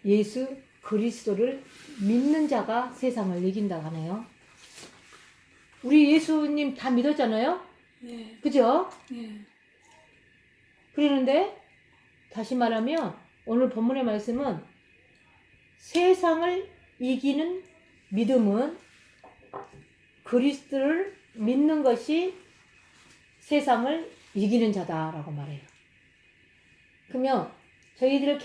예수 그리스도를 믿는 자가 세상을 이긴다고 하네요. 우리 예수님 다 믿었잖아요? 네. 그죠? 네. 그러는데 다시 말하면 오늘 본문의 말씀은 세상을 이기는 믿음은 그리스도를 믿는 것이 세상을 이기는 자다라고 말해요. 그러면 저희들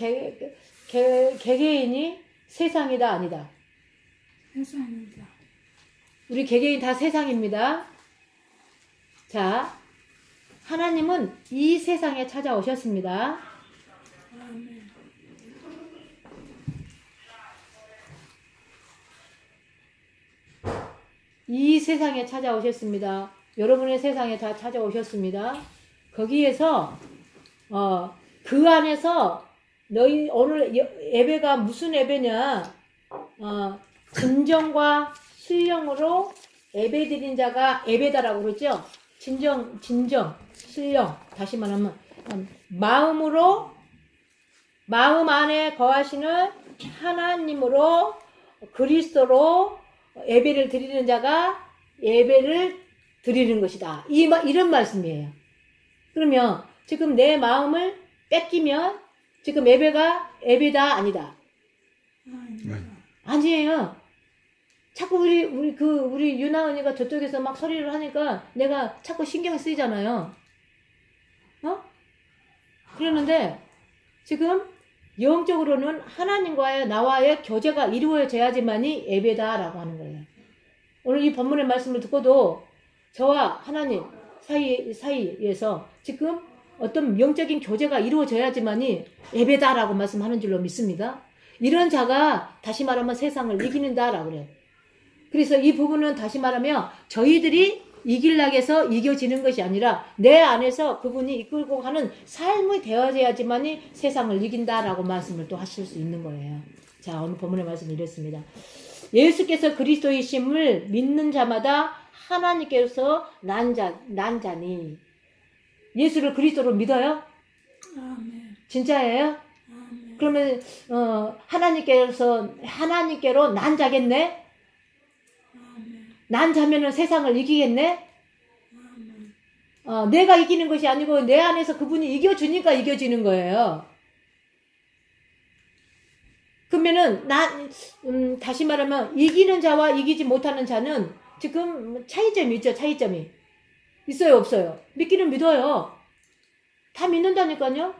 개개인이 세상이다 아니다? 세상입니다. 우리 개개인 다 세상입니다. 자, 하나님은 이 세상에 찾아오셨습니다. 아멘. 이 세상에 찾아오셨습니다. 여러분의 세상에 다 찾아오셨습니다. 거기에서 그 안에서 너희 오늘 예배가 무슨 예배냐? 진정과 신령으로 예배드린 자가 예배다라고 그러죠. 진정, 신령. 다시 말하면 마음 안에 거하시는 하나님으로 그리스도로 예배를 드리는 자가 예배를 드리는 것이다. 이런 말씀이에요. 그러면 지금 내 마음을 뺏기면 지금 예배가 예배다 아니다? 아니에요. 자꾸 우리 유나 언니가 저쪽에서 막 소리를 하니까 내가 자꾸 신경 쓰이잖아요. 그러는데 지금 영적으로는 하나님과의 나와의 교제가 이루어져야지만이 예배다라고 하는 거예요. 오늘 이 본문의 말씀을 듣고도 저와 하나님 사이에서 지금 어떤 영적인 교제가 이루어져야지만이 예배다라고 말씀하는 줄로 믿습니다. 이런 자가 다시 말하면 세상을 이기는다라고 그래요. 그래서 이 부분은 다시 말하면 저희들이 이길락 해서 이겨지는 것이 아니라 내 안에서 그분이 이끌고 가는 삶이 되어져야지만이 세상을 이긴다라고 말씀을 또 하실 수 있는 거예요. 자, 오늘 본문의 말씀이 이렇습니다. 예수께서 그리스도이심을 믿는 자마다 하나님께서 난 자니. 예수를 그리스도로 믿어요? 아멘. 진짜예요? 아멘. 그러면 하나님께로 난 자겠네? 아멘. 난 자면은 세상을 이기겠네? 아멘. 내가 이기는 것이 아니고 내 안에서 그분이 이겨주니까 이겨지는 거예요. 그러면은 다시 말하면 이기는 자와 이기지 못하는 자는 지금 차이점이 있죠. 차이점이 있어요, 없어요? 믿기는 믿어요. 다 믿는다니까요.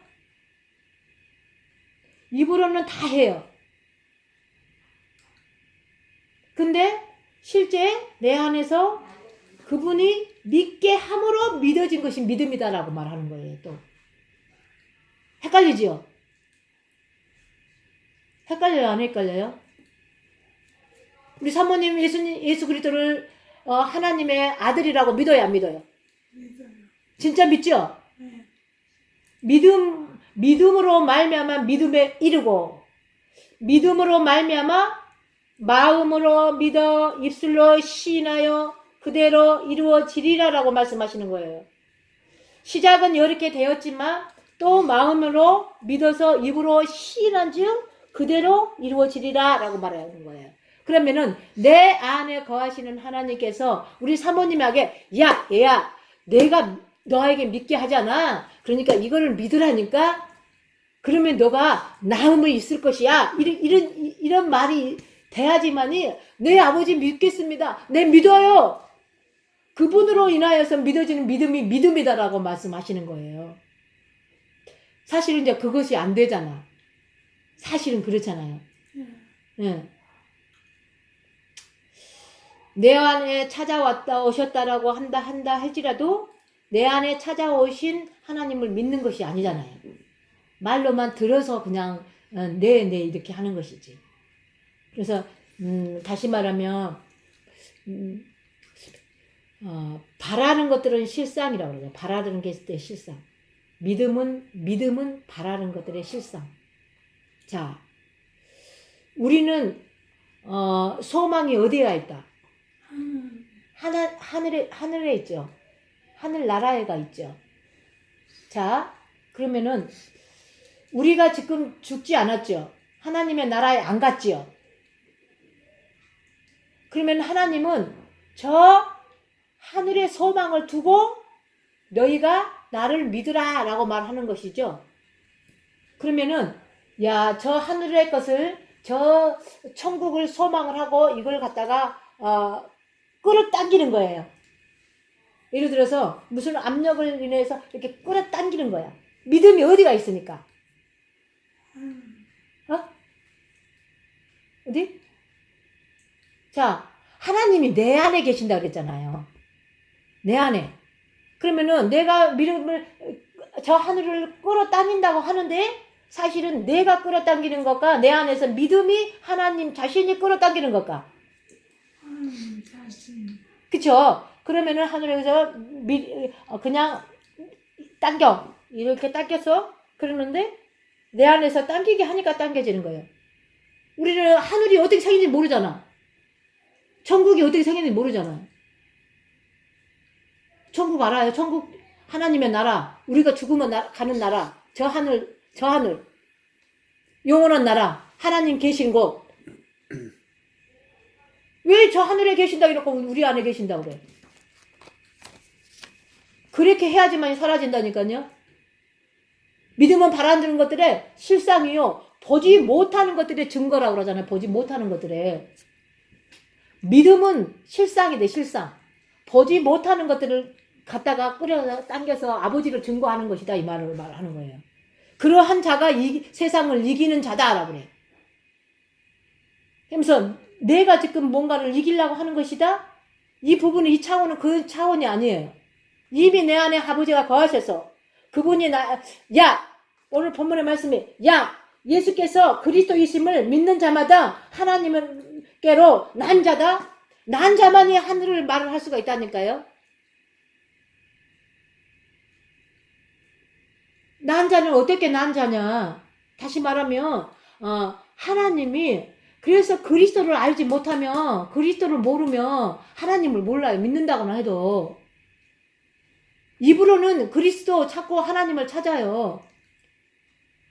입으로는 다 해요. 근데 실제 내 안에서 그분이 믿게 함으로 믿어진 것이 믿음이다라고 말하는 거예요. 또 헷갈리지요? 헷갈려요? 안 헷갈려요? 우리 사모님 예수 그리스도를 하나님의 아들이라고 믿어요? 안 믿어요? 믿어요. 진짜 믿죠? 네. 믿음으로 말미암아 믿음에 이르고 믿음으로 말미암아 마음으로 믿어 입술로 시인하여 그대로 이루어지리라라고 말씀하시는 거예요. 시작은 이렇게 되었지만 또 마음으로 믿어서 입으로 시인한즉 그대로 이루어지리라라고 말하는 거예요. 그러면은 내 안에 거하시는 하나님께서 우리 사모님에게 야 얘야 내가 너에게 믿게 하잖아. 그러니까 이거를 믿으라니까. 그러면 너가 나음이 있을 것이야. 이런 말이 돼야지만이 내 아버지 믿겠습니다. 내 믿어요. 그분으로 인하여서 믿어지는 믿음이 믿음이다라고 말씀하시는 거예요. 사실은 이제 그것이 안 되잖아. 사실은 그렇잖아요. 네. 내 안에 오셨다라고 한다 할지라도 내 안에 찾아오신 하나님을 믿는 것이 아니잖아요. 말로만 들어서 그냥 네 이렇게 하는 것이지. 그래서 다시 말하면 바라는 것들은 실상이라고 그러죠. 바라는 게 실상. 믿음은 바라는 것들의 실상. 자, 우리는 소망이 어디에 있다? 하늘에 있죠. 하늘나라에가 있죠. 자, 그러면은 우리가 지금 죽지 않았죠. 하나님의 나라에 안 갔지요. 그러면 하나님은 저 하늘의 소망을 두고 너희가 나를 믿으라 라고 말하는 것이죠. 그러면은 야, 저 하늘의 것을 저 천국을 소망을 하고 이걸 갖다가 끌어당기는 거예요. 예를 들어서 무슨 압력을 인해서 이렇게 끌어당기는 거야. 믿음이 어디가 있으니까? 어디? 자, 하나님이 내 안에 계신다 그랬잖아요. 내 안에. 그러면은 내가 믿음을 저 하늘을 끌어당긴다고 하는데 사실은 내가 끌어당기는 것과 내 안에서 믿음이 하나님 자신이 끌어당기는 것과. 자신. 그쵸? 그러면은 하늘에서 그냥 당겨. 이렇게 당겼어? 그러는데 내 안에서 당기게 하니까 당겨지는 거예요. 우리는 하늘이 어떻게 생긴지 모르잖아. 천국이 어떻게 생긴지 모르잖아요. 천국 알아요? 천국 하나님의 나라. 우리가 죽으면 가는 나라. 저 하늘. 영원한 나라. 하나님 계신 곳. 왜 저 하늘에 계신다 이러고 우리 안에 계신다고 그래? 그렇게 해야지만 사라진다니까요. 믿음은 바라는 것들의 실상이요. 보지 못하는 것들의 증거라고 그러잖아요. 보지 못하는 것들의. 믿음은 실상이 돼, 실상. 보지 못하는 것들을 갖다가 끌어 당겨서 아버지를 증거하는 것이다. 이 말을 말하는 거예요. 그러한 자가 세상을 이기는 자다라고 그래. 그러면서 내가 지금 뭔가를 이기려고 하는 것이다? 이 부분은 이 차원은 그 차원이 아니에요. 이미 내 안에 아버지가 거하셔서 그분이 오늘 본문의 말씀이 예수께서 그리스도이심을 믿는 자마다 하나님께로 난 자다. 난 자만이 하늘을 말을 할 수가 있다니까요. 난 자는 어떻게 난 자냐? 다시 말하면 하나님이 그래서 그리스도를 알지 못하면 그리스도를 모르면 하나님을 몰라요. 믿는다거나 해도. 입으로는 그리스도 찾고 하나님을 찾아요.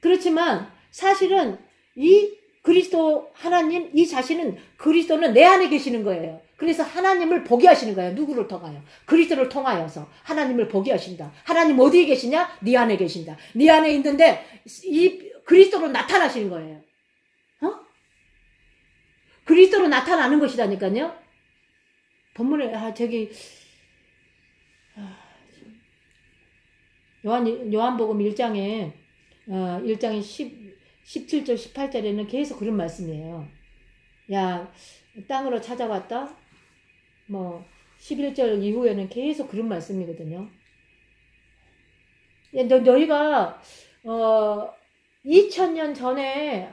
그렇지만 사실은 이 그리스도 하나님 이 자신은 그리스도는 내 안에 계시는 거예요. 그래서 하나님을 보게 하시는 거예요. 누구를 통하여? 그리스도를 통하여서 하나님을 보게 하신다. 하나님 어디에 계시냐? 네 안에 계신다. 네 안에 있는데 이 그리스도로 나타나시는 거예요. 그리스도로 나타나는 것이라니까요. 본문에 요한복음 1장에 1장의 17절 18절에는 계속 그런 말씀이에요. 야, 땅으로 찾아왔다. 11절 이후에는 계속 그런 말씀이거든요. 너희가 2000년 전에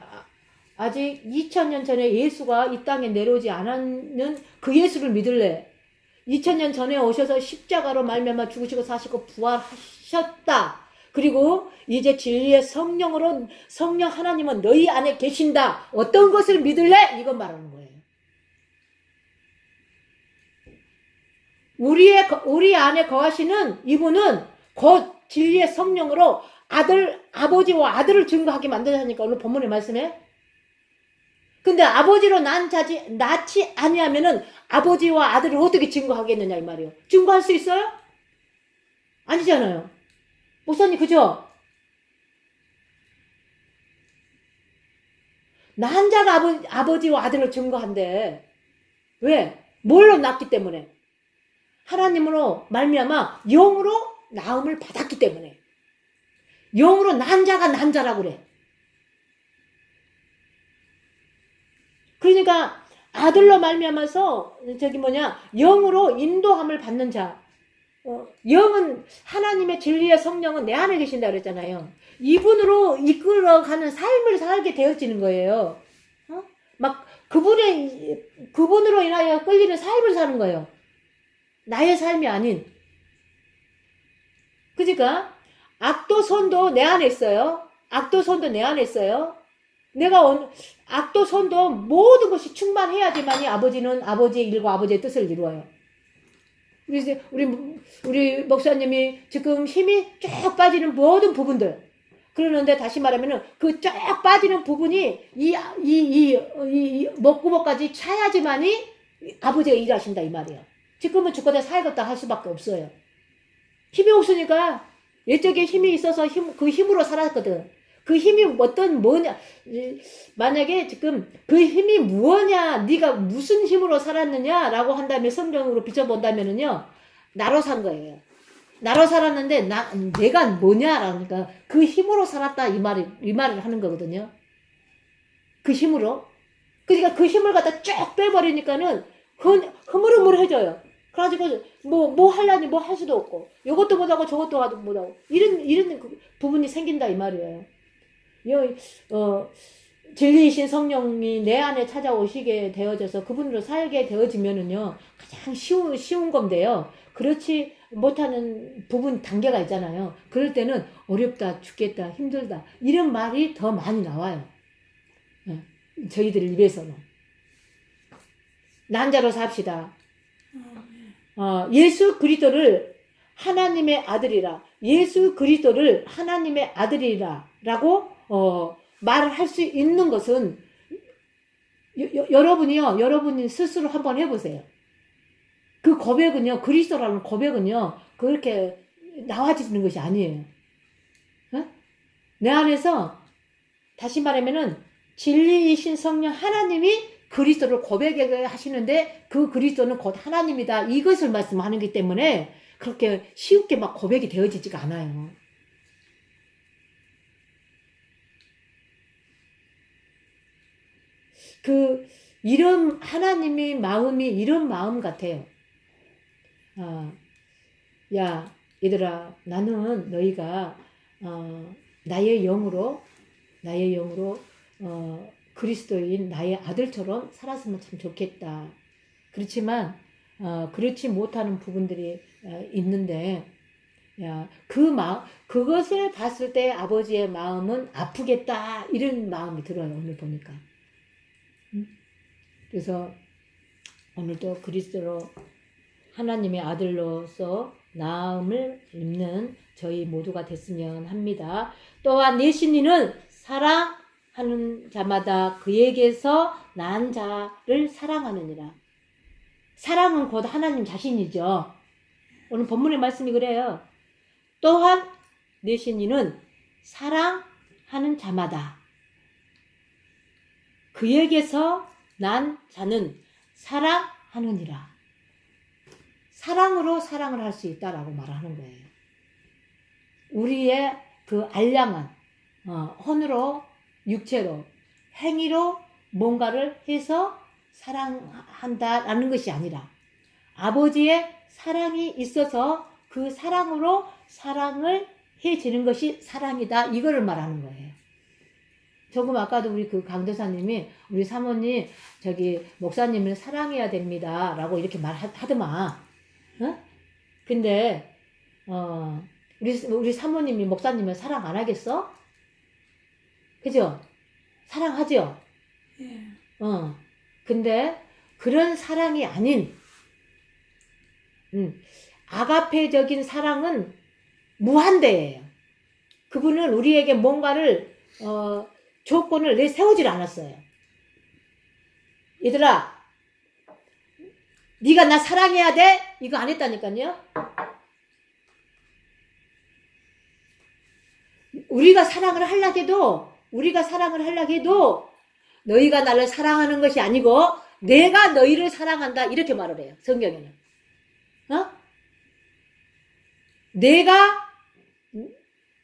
아직 2000년 전에 예수가 이 땅에 내려오지 않았는 그 예수를 믿을래? 2000년 전에 오셔서 십자가로 말미암아 죽으시고 사시고 부활하셨다. 그리고 이제 진리의 성령으로 성령 하나님은 너희 안에 계신다. 어떤 것을 믿을래? 이건 말하는 거예요. 우리 안에 거하시는 이분은 곧 진리의 성령으로 아버지와 아들을 증거하게 만드셨으니까 오늘 본문의 말씀에. 근데 아버지로 낳지 아니하면은 아버지와 아들을 어떻게 증거하겠느냐 이 말이에요. 증거할 수 있어요? 아니잖아요. 목사님 그죠? 낳은 자가 아버지와 아들을 증거한대. 왜? 뭘로 낳기 때문에? 하나님으로 말미암아 영으로 낳음을 받았기 때문에. 영으로 낳은 자가 낳은 자라고 그래. 그러니까 아들로 말미암아서 영으로 인도함을 받는 자. 영은 하나님의 진리의 성령은 내 안에 계신다 그랬잖아요. 이분으로 이끌어가는 삶을 살게 되어지는 거예요. 막 그분으로 인하여 끌리는 삶을 사는 거예요. 나의 삶이 아닌. 그러니까 악도 선도 내 안에 있어요. 악도 선도 내 안에 있어요. 내가 악도 선도 모든 것이 충만해야지만이 아버지는 아버지의 일과 아버지의 뜻을 이루어요. 우리 목사님이 지금 힘이 쭉 빠지는 모든 부분들, 그러는데 다시 말하면은 그 쫙 빠지는 부분이 이 목구멍까지 차야지만이 아버지가 일하신다 이 말이에요. 지금은 죽거나 살겠다 할 수밖에 없어요. 힘이 없으니까 옛적에 힘이 있어서 그 힘으로 살았거든. 그 힘이 뭐냐 만약에 지금 그 힘이 무엇냐 네가 무슨 힘으로 살았느냐라고 한다면 성경으로 비춰본다면은요 나로 산 거예요. 나로 살았는데 내가 뭐냐라니까 그 힘으로 살았다 이 말을 하는 거거든요. 그 힘으로. 그러니까 그 힘을 갖다 쭉 빼버리니까는 흐물흐물해져요. 그래가지고 뭐 하려니 뭐 할 수도 없고 이것도 못하고 저것도 못하고 이런 부분이 생긴다 이 말이에요. 진리이신 성령이 내 안에 찾아오시게 되어져서 그분으로 살게 되어지면은요 가장 쉬운 건데요. 그렇지 못하는 부분 단계가 있잖아요. 그럴 때는 어렵다, 죽겠다, 힘들다 이런 말이 더 많이 나와요. 저희들 입에서는 난자로 삽시다. 예수 그리스도를 하나님의 아들이라, 예수 그리스도를 하나님의 아들이라라고 말을 할 수 있는 것은 여러분이 스스로 한번 해보세요. 그 고백은요, 그리스도라는 고백은요, 그렇게 나와지는 것이 아니에요. 내 안에서 다시 말하면은 진리이신 성령 하나님이 그리스도를 고백하시는데 그 그리스도는 곧 하나님이다. 이것을 말씀하는기 때문에 그렇게 쉽게 막 고백이 되어지지가 않아요. 이런 하나님의 마음이 이런 마음 같아요. 야, 얘들아, 나는 너희가 나의 영으로 그리스도인 나의 아들처럼 살았으면 참 좋겠다. 그렇지만 그렇지 못하는 부분들이 있는데, 야, 그것을 봤을 때 아버지의 마음은 아프겠다 이런 마음이 들어요. 오늘 보니까. 그래서 오늘도 그리스도로 하나님의 아들로서 나음을 입는 저희 모두가 됐으면 합니다. 또한 내신이는 사랑하는 자마다 그에게서 난 자를 사랑하느니라. 사랑은 곧 하나님 자신이죠. 오늘 본문의 말씀이 그래요. 또한 내신이는 사랑하는 자마다 그에게서 난 자는 사랑하느니라. 사랑으로 사랑을 할 수 있다라고 말하는 거예요. 우리의 그 알량한 혼으로 육체로 행위로 뭔가를 해서 사랑한다라는 것이 아니라 아버지의 사랑이 있어서 그 사랑으로 사랑을 해지는 것이 사랑이다. 이거를 말하는 거예요. 조금 아까도 우리 그 강도사님이 우리 사모님 목사님을 사랑해야 됩니다 라고 이렇게 말하더만. 근데 우리 사모님이 목사님을 사랑 안 하겠어? 그죠? 사랑하죠? 예. 근데 그런 사랑이 아닌 아가페적인 사랑은 무한대예요. 그분은 우리에게 뭔가를 조건을 내세우질 않았어요. 얘들아, 네가 나 사랑해야 돼? 이거 안 했다니까요. 우리가 사랑을 하려고 해도 너희가 나를 사랑하는 것이 아니고 내가 너희를 사랑한다 이렇게 말을 해요. 성경에는.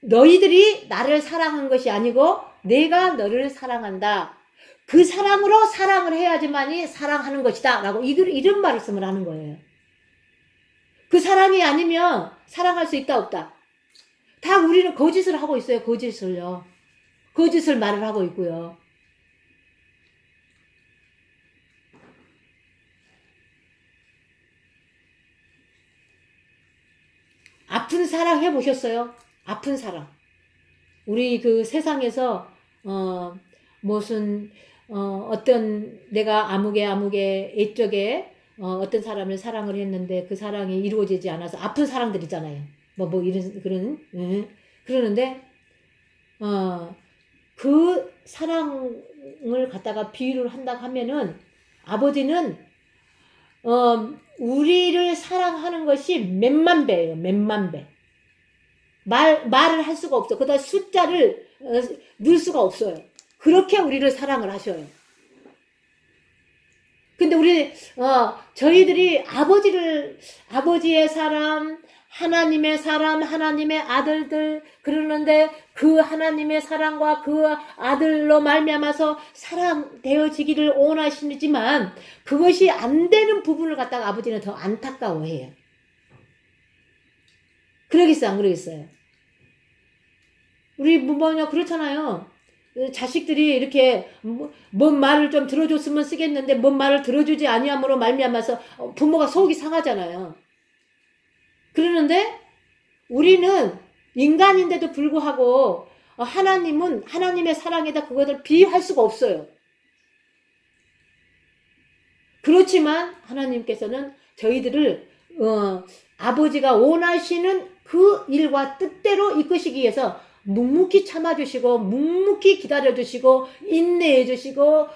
너희들이 나를 사랑한 것이 아니고 내가 너를 사랑한다. 그 사랑으로 사랑을 해야지만이 사랑하는 것이다 라고 이런 말씀을 하는 거예요. 그 사랑이 아니면 사랑할 수 있다 없다. 다 우리는 거짓을 하고 있어요. 거짓을 말을 하고 있고요. 아픈 사랑 해보셨어요? 아픈 사랑. 우리 그 세상에서 어떤 내가 아무개 옛적에 어떤 사람을 사랑을 했는데 그 사랑이 이루어지지 않아서 아픈 사랑들 있잖아요. 그러는데 그 사랑을 갖다가 비유를 한다고 하면은 아버지는 우리를 사랑하는 것이 몇만 배예요. 몇만 배. 말을 할 수가 없어. 그다음 숫자를 넣을 수가 없어요. 그렇게 우리를 사랑을 하셔요. 근데 저희들이 아버지의 사람, 하나님의 사람, 하나님의 아들들 그러는데 그 하나님의 사랑과 그 아들로 말미암아서 사랑되어지기를 원하시지만 그것이 안 되는 부분을 갖다가 아버지는 더 안타까워해요. 그러겠어요, 안 그러겠어요? 우리 뭐냐 그렇잖아요. 자식들이 이렇게 뭔 말을 좀 들어줬으면 쓰겠는데 뭔 말을 들어주지 아니함으로 말미암아서 부모가 속이 상하잖아요. 그러는데 우리는 인간인데도 불구하고 하나님은 하나님의 사랑에다 그것을 비유할 수가 없어요. 그렇지만 하나님께서는 저희들을 아버지가 원하시는 그 일과 뜻대로 이끄시기 위해서 묵묵히 참아주시고 묵묵히 기다려주시고 인내해주시고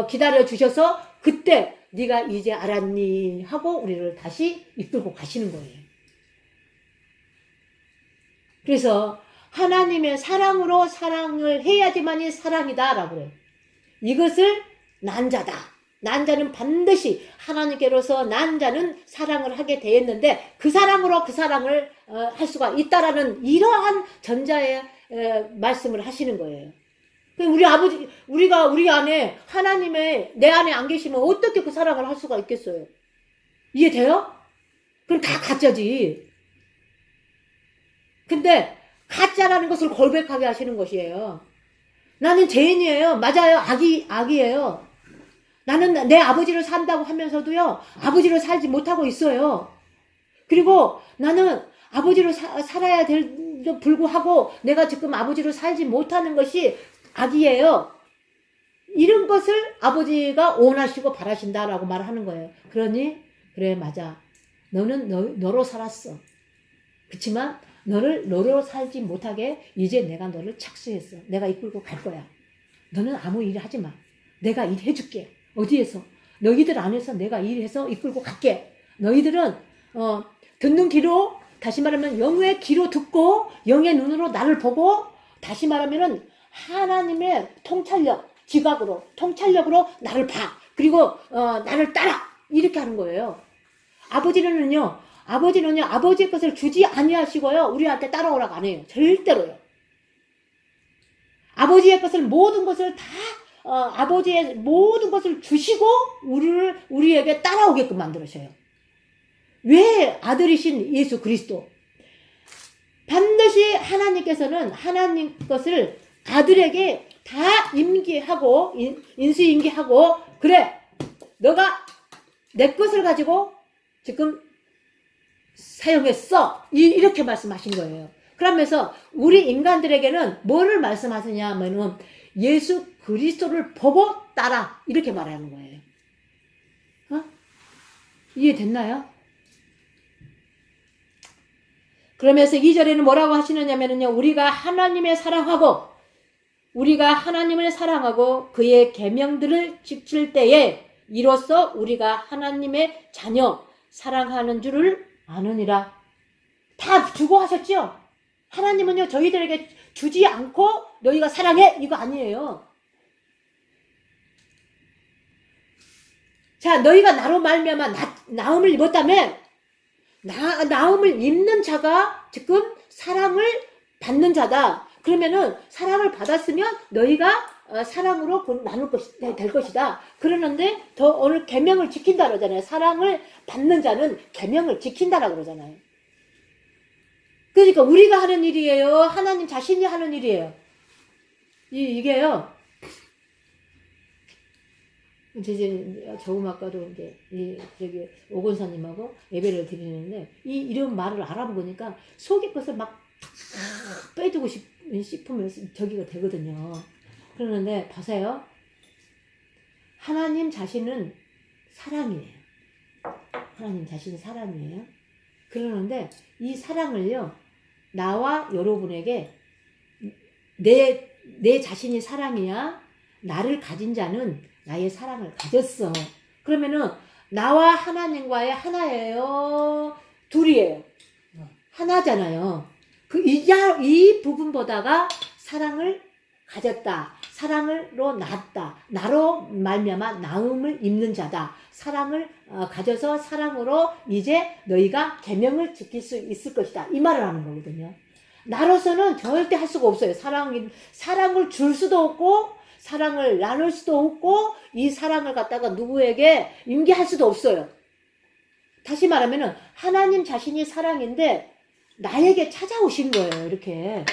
기다려주셔서 그때 네가 이제 알았니 하고 우리를 다시 이끌고 가시는 거예요. 그래서 하나님의 사랑으로 사랑을 해야지만이 사랑이다 라고 그래요. 이것을 난 자다. 난 자는 반드시 하나님께로서 난 자는 사랑을 하게 되었는데 그 사랑으로 그 사랑을 할 수가 있다라는 이러한 전자의 말씀을 하시는 거예요. 우리 아버지, 우리 안에 내 안에 안 계시면 어떻게 그 사랑을 할 수가 있겠어요? 이해돼요? 그럼 다 가짜지. 근데 가짜라는 것을 고백하게 하시는 것이에요. 나는 죄인이에요. 맞아요. 악이에요. 나는 내 아버지를 산다고 하면서도요. 아버지를 살지 못하고 있어요. 그리고 나는 아버지로 살아야 될도 불구하고 내가 지금 아버지로 살지 못하는 것이 악이에요. 이런 것을 아버지가 원하시고 바라신다라고 말하는 거예요. 그러니 그래 맞아. 너는 너로 살았어. 그렇지만 너로 살지 못하게 이제 내가 너를 착수했어. 내가 이끌고 갈 거야. 너는 아무 일 하지 마. 내가 일해줄게. 어디에서? 너희들 안에서 내가 일해서 이끌고 갈게. 너희들은 듣는 귀로 다시 말하면 영의 귀로 듣고 영의 눈으로 나를 보고 다시 말하면은 하나님의 통찰력으로 나를 봐. 그리고 나를 따라. 이렇게 하는 거예요. 아버지의 것을 주지 아니하시고요. 우리한테 따라오라고 안 해요. 절대로요. 아버지의 것을 모든 것을 다 아버지의 모든 것을 주시고 우리에게 따라오게끔 만들으셔요. 왜 아들이신 예수 그리스도? 반드시 하나님께서는 하나님 것을 아들에게 다 임기하고 인수임기하고 그래 너가 내 것을 가지고 지금 사용했어 이렇게 말씀하신 거예요. 그러면서 우리 인간들에게는 뭐를 말씀하시냐 하면은 예수 그리스도를 보고 따라 이렇게 말하는 거예요. 이해됐나요? 그러면서 2절에는 뭐라고 하시느냐면요. 우리가 하나님을 사랑하고 그의 계명들을 지킬 때에 이로써 우리가 하나님의 자녀 사랑하는 줄을 아느니라. 다 주고 하셨죠? 하나님은요 저희들에게 주지 않고 너희가 사랑해 이거 아니에요. 자 너희가 나로 말미암아 나음을 입었다면 나음을 입는 자가 지금 사랑을 받는 자다. 그러면은 사랑을 받았으면 너희가 사랑으로 나눌 될 것이다. 그러는데 더 오늘 계명을 지킨다 그러잖아요. 사랑을 받는 자는 계명을 지킨다라고 그러잖아요. 그러니까 우리가 하는 일이에요. 하나님 자신이 하는 일이에요. 이게요. 이제 조금 아까도 이제 저기 오건사님하고 예배를 드리는데 이런 말을 알아보니까 속의 것을 막 빼주고 싶으면 저기가 되거든요. 그러는데 보세요. 하나님 자신은 사랑이에요. 하나님 자신은 사랑이에요. 그러는데 이 사랑을요 나와 여러분에게 내 자신이 사랑이야. 나를 가진 자는 나의 사랑을 가졌어. 그러면은 나와 하나님과의 하나예요. 둘이에요. 하나잖아요. 이 부분보다가 사랑을 가졌다. 사랑으로 낳았다. 나로 말미암아 나음을 입는 자다. 사랑을 가져서 사랑으로 이제 너희가 계명을 지킬 수 있을 것이다. 이 말을 하는 거거든요. 나로서는 절대 할 수가 없어요. 사랑을 줄 수도 없고 사랑을 나눌 수도 없고 이 사랑을 갖다가 누구에게 임기할 수도 없어요. 다시 말하면은 하나님 자신이 사랑인데 나에게 찾아오신 거예요. 이렇게.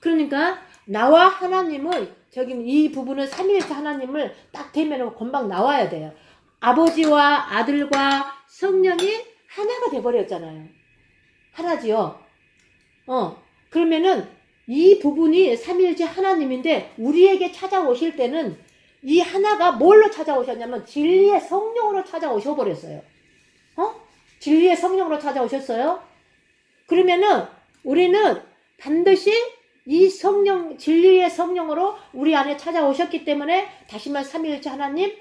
그러니까 나와 하나님을 저기 이 부분은 삼위일체 하나님을 딱 대면으로 금방 나와야 돼요. 아버지와 아들과 성령이 하나가 돼버렸잖아요. 하나지요. 그러면은 이 부분이 삼위일체 하나님인데 우리에게 찾아오실 때는 이 하나가 뭘로 찾아오셨냐면 진리의 성령으로 찾아오셔 버렸어요. 진리의 성령으로 찾아오셨어요. 그러면은 우리는 반드시 이 성령, 진리의 성령으로 우리 안에 찾아오셨기 때문에 다시 말 삼위일체 하나님,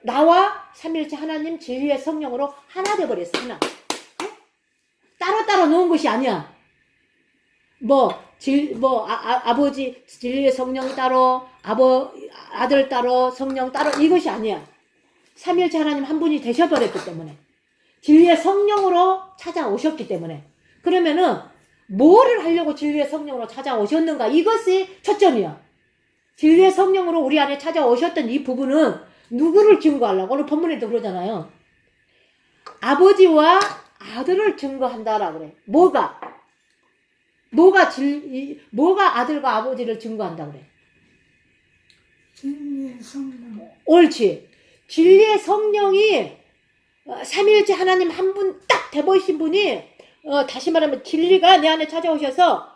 나와 삼위일체 하나님 진리의 성령으로 하나 돼버렸어. 하나. 따로따로 놓은 것이 아니야. 아버지 진리의 성령 따로, 아들 따로, 성령 따로 이것이 아니야. 삼위일체 하나님 한 분이 되셔버렸기 때문에. 진리의 성령으로 찾아오셨기 때문에. 그러면은 뭐를 하려고 진리의 성령으로 찾아오셨는가? 이것이 초점이야. 진리의 성령으로 우리 안에 찾아오셨던 이 부분은 누구를 증거하려고? 오늘 본문에도 그러잖아요. 아버지와 아들을 증거한다라고 그래. 뭐가 아들과 아버지를 증거한다 그래? 진리의 성령. 옳지. 진리의 성령이 삼위일체 하나님 한 분 딱 돼버리신 분이 다시 말하면 진리가 내 안에 찾아오셔서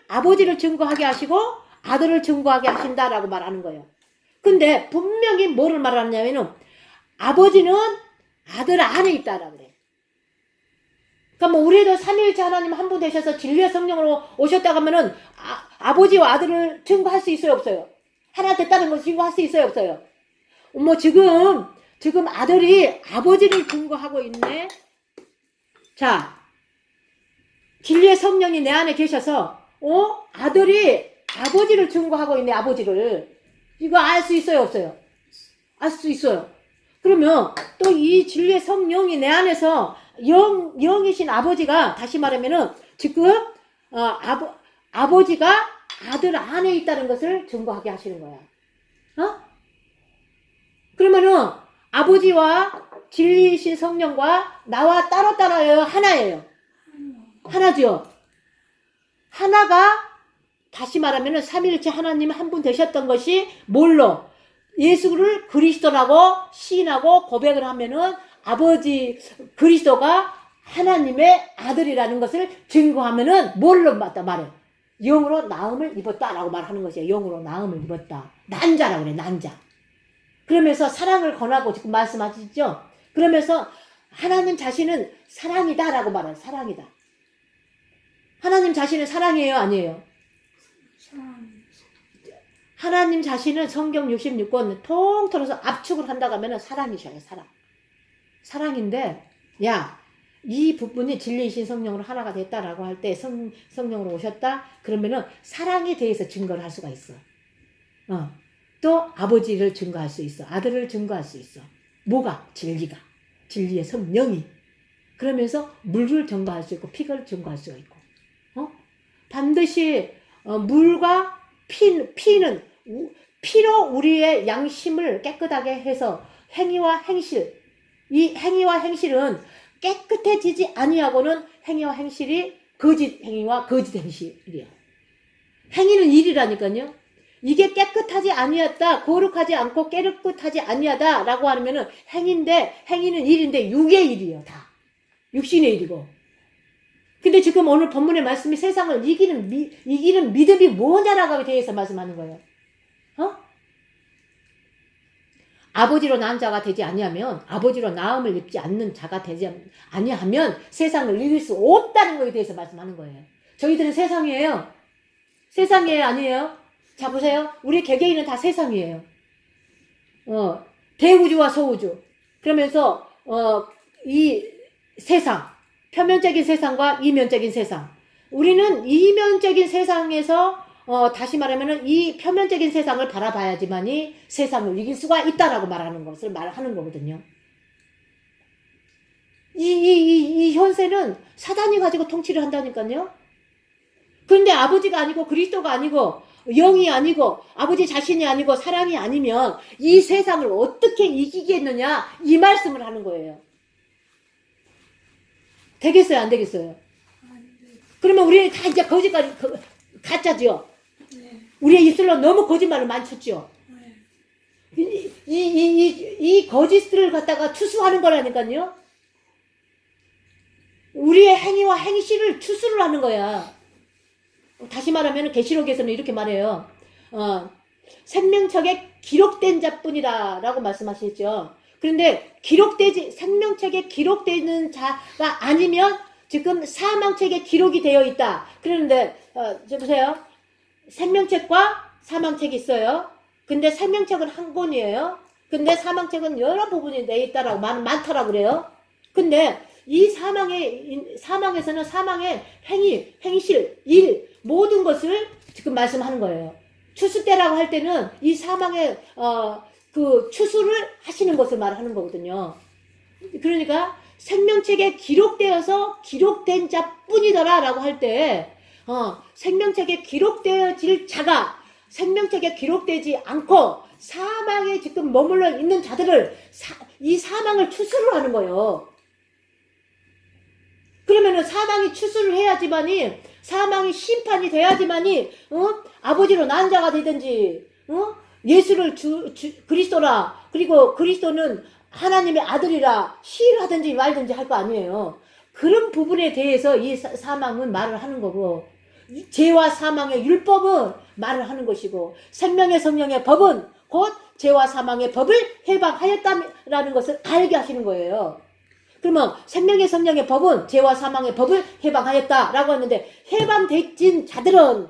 아버지를 증거하게 하시고 아들을 증거하게 하신다라고 말하는 거예요. 근데 분명히 뭐를 말하냐면은 아버지는 아들 안에 있다라고 그래. 그러니까 우리도 삼위일체 하나님 한 분 되셔서 진리의 성령으로 오셨다고 하면은 아버지와 아들을 증거할 수 있어요, 없어요? 하나 됐다는 걸 증거할 수 있어요, 없어요? 지금 아들이 아버지를 증거하고 있네. 자, 진리의 성령이 내 안에 계셔서 아들이 아버지를 증거하고 있네. 아버지를. 이거 알 수 있어요, 없어요? 알 수 있어요. 그러면 또 이 진리의 성령이 내 안에서 영이신 아버지가 다시 말하면은 지금 아버지가 아들 안에 있다는 것을 증거하게 하시는 거야. 그러면은 아버지와 진리이신 성령과 나와 따로따로예요? 하나예요? 하나죠. 하나가 다시 말하면은 삼위일체 하나님 한 분 되셨던 것이 뭘로? 예수를 그리스도라고 시인하고 고백을 하면은 아버지 그리스도가 하나님의 아들이라는 것을 증거하면은 뭘로 맞다 말해? 영으로 나음을 입었다라고 말하는 것이에요. 영으로 나음을 입었다. 난자라고 그래. 난자. 그러면서 사랑을 권하고 지금 말씀하시죠? 그러면서 하나님 자신은 사랑이다라고 말해요. 사랑이다. 하나님 자신은 사랑이에요? 아니에요? 사랑. 하나님 자신은 성경 66권 통틀어서 압축을 한다고 하면 사랑이셔요. 사랑. 사랑인데 이 부분이 진리이신 성령으로 하나가 됐다라고 할 때 성령으로 오셨다? 그러면은 사랑에 대해서 증거를 할 수가 있어. 또 아버지를 증거할 수 있어. 아들을 증거할 수 있어. 뭐가? 진리가. 진리의 성령이. 그러면서 물을 증거할 수 있고 피를 증거할 수가 있고. 반드시 물과 피는 피로 우리의 양심을 깨끗하게 해서 행위와 행실. 이 행위와 행실은 깨끗해지지 아니하고는 행위와 행실이 거짓 행위와 거짓 행실이야. 행위는 일이라니까요. 이게 깨끗하지 아니었다, 거룩하지 않고 깨끗하지 아니하다라고 하면은 행인데 행위는 일인데 육의 일이에요. 다 육신의 일이고. 근데 지금 오늘 본문의 말씀이 세상을 이기는 믿음이 뭐냐라고 대해서 말씀하는 거예요. 아버지로 낳은 자가 되지 아니하면, 아버지로 낳음을 입지 않는 자가 되지 아니하면 세상을 이길 수 없다는 것에 대해서 말씀하는 거예요. 저희들은 세상이에요. 세상이에요, 아니에요? 자, 보세요. 우리 개개인은 다 세상이에요. 대우주와 소우주. 그러면서, 이 세상, 표면적인 세상과 이면적인 세상. 우리는 이면적인 세상에서, 다시 말하면은 이 표면적인 세상을 바라봐야지만이 세상을 이길 수가 있다라고 말하는 것을 말하는 거거든요. 이 현세는 사단이 가지고 통치를 한다니까요. 그런데 아버지가 아니고 그리스도가 아니고 영이 아니고 아버지 자신이 아니고 사랑이 아니면 이 세상을 어떻게 이기겠느냐 이 말씀을 하는 거예요. 되겠어요, 안 되겠어요? 그러면 우리는 다 이제 거짓까지 가짜죠. 네. 우리의 입술로 너무 거짓말을 많이 쳤죠. 네. 이 거짓을 갖다가 추수하는 거라니까요. 우리의 행위와 행실을 추수를 하는 거야. 다시 말하면 계시록에서는 이렇게 말해요. 생명책에 기록된 자뿐이다 라고 말씀하시죠. 그런데 생명책에 기록되는 자가 아니면 지금 사망책에 기록이 되어 있다. 그런데 보세요. 생명책과 사망책이 있어요. 근데 생명책은 한 권이에요. 근데 사망책은 여러 부분이 내 있다라고 많다라고 그래요. 근데 이 사망에서는 사망의 행위, 행실, 일, 모든 것을 지금 말씀하는 거예요. 추수 때라고 할 때는 이 사망의, 그 추수를 하시는 것을 말하는 거거든요. 그러니까 생명책에 기록되어서 기록된 자뿐이더라 라고 할 때, 생명책에 기록되어질 자가 생명책에 기록되지 않고 사망에 지금 머물러 있는 자들을 이 사망을 추수를 하는 거예요. 그러면은 사망이 추수를 해야지만이 사망이 심판이 돼야지만이 아버지로 난 자가 되든지 예수를 그리스도라 그리고 그리스도는 하나님의 아들이라 시인하든지 말든지 할 거 아니에요. 그런 부분에 대해서 이 사망은 말을 하는 거고 죄와 사망의 율법은 말을 하는 것이고 생명의 성령의 법은 곧 죄와 사망의 법을 해방하였다라는 것을 알게 하시는 거예요. 그러면 생명의 성령의 법은 죄와 사망의 법을 해방하였다라고 했는데 해방된 자들은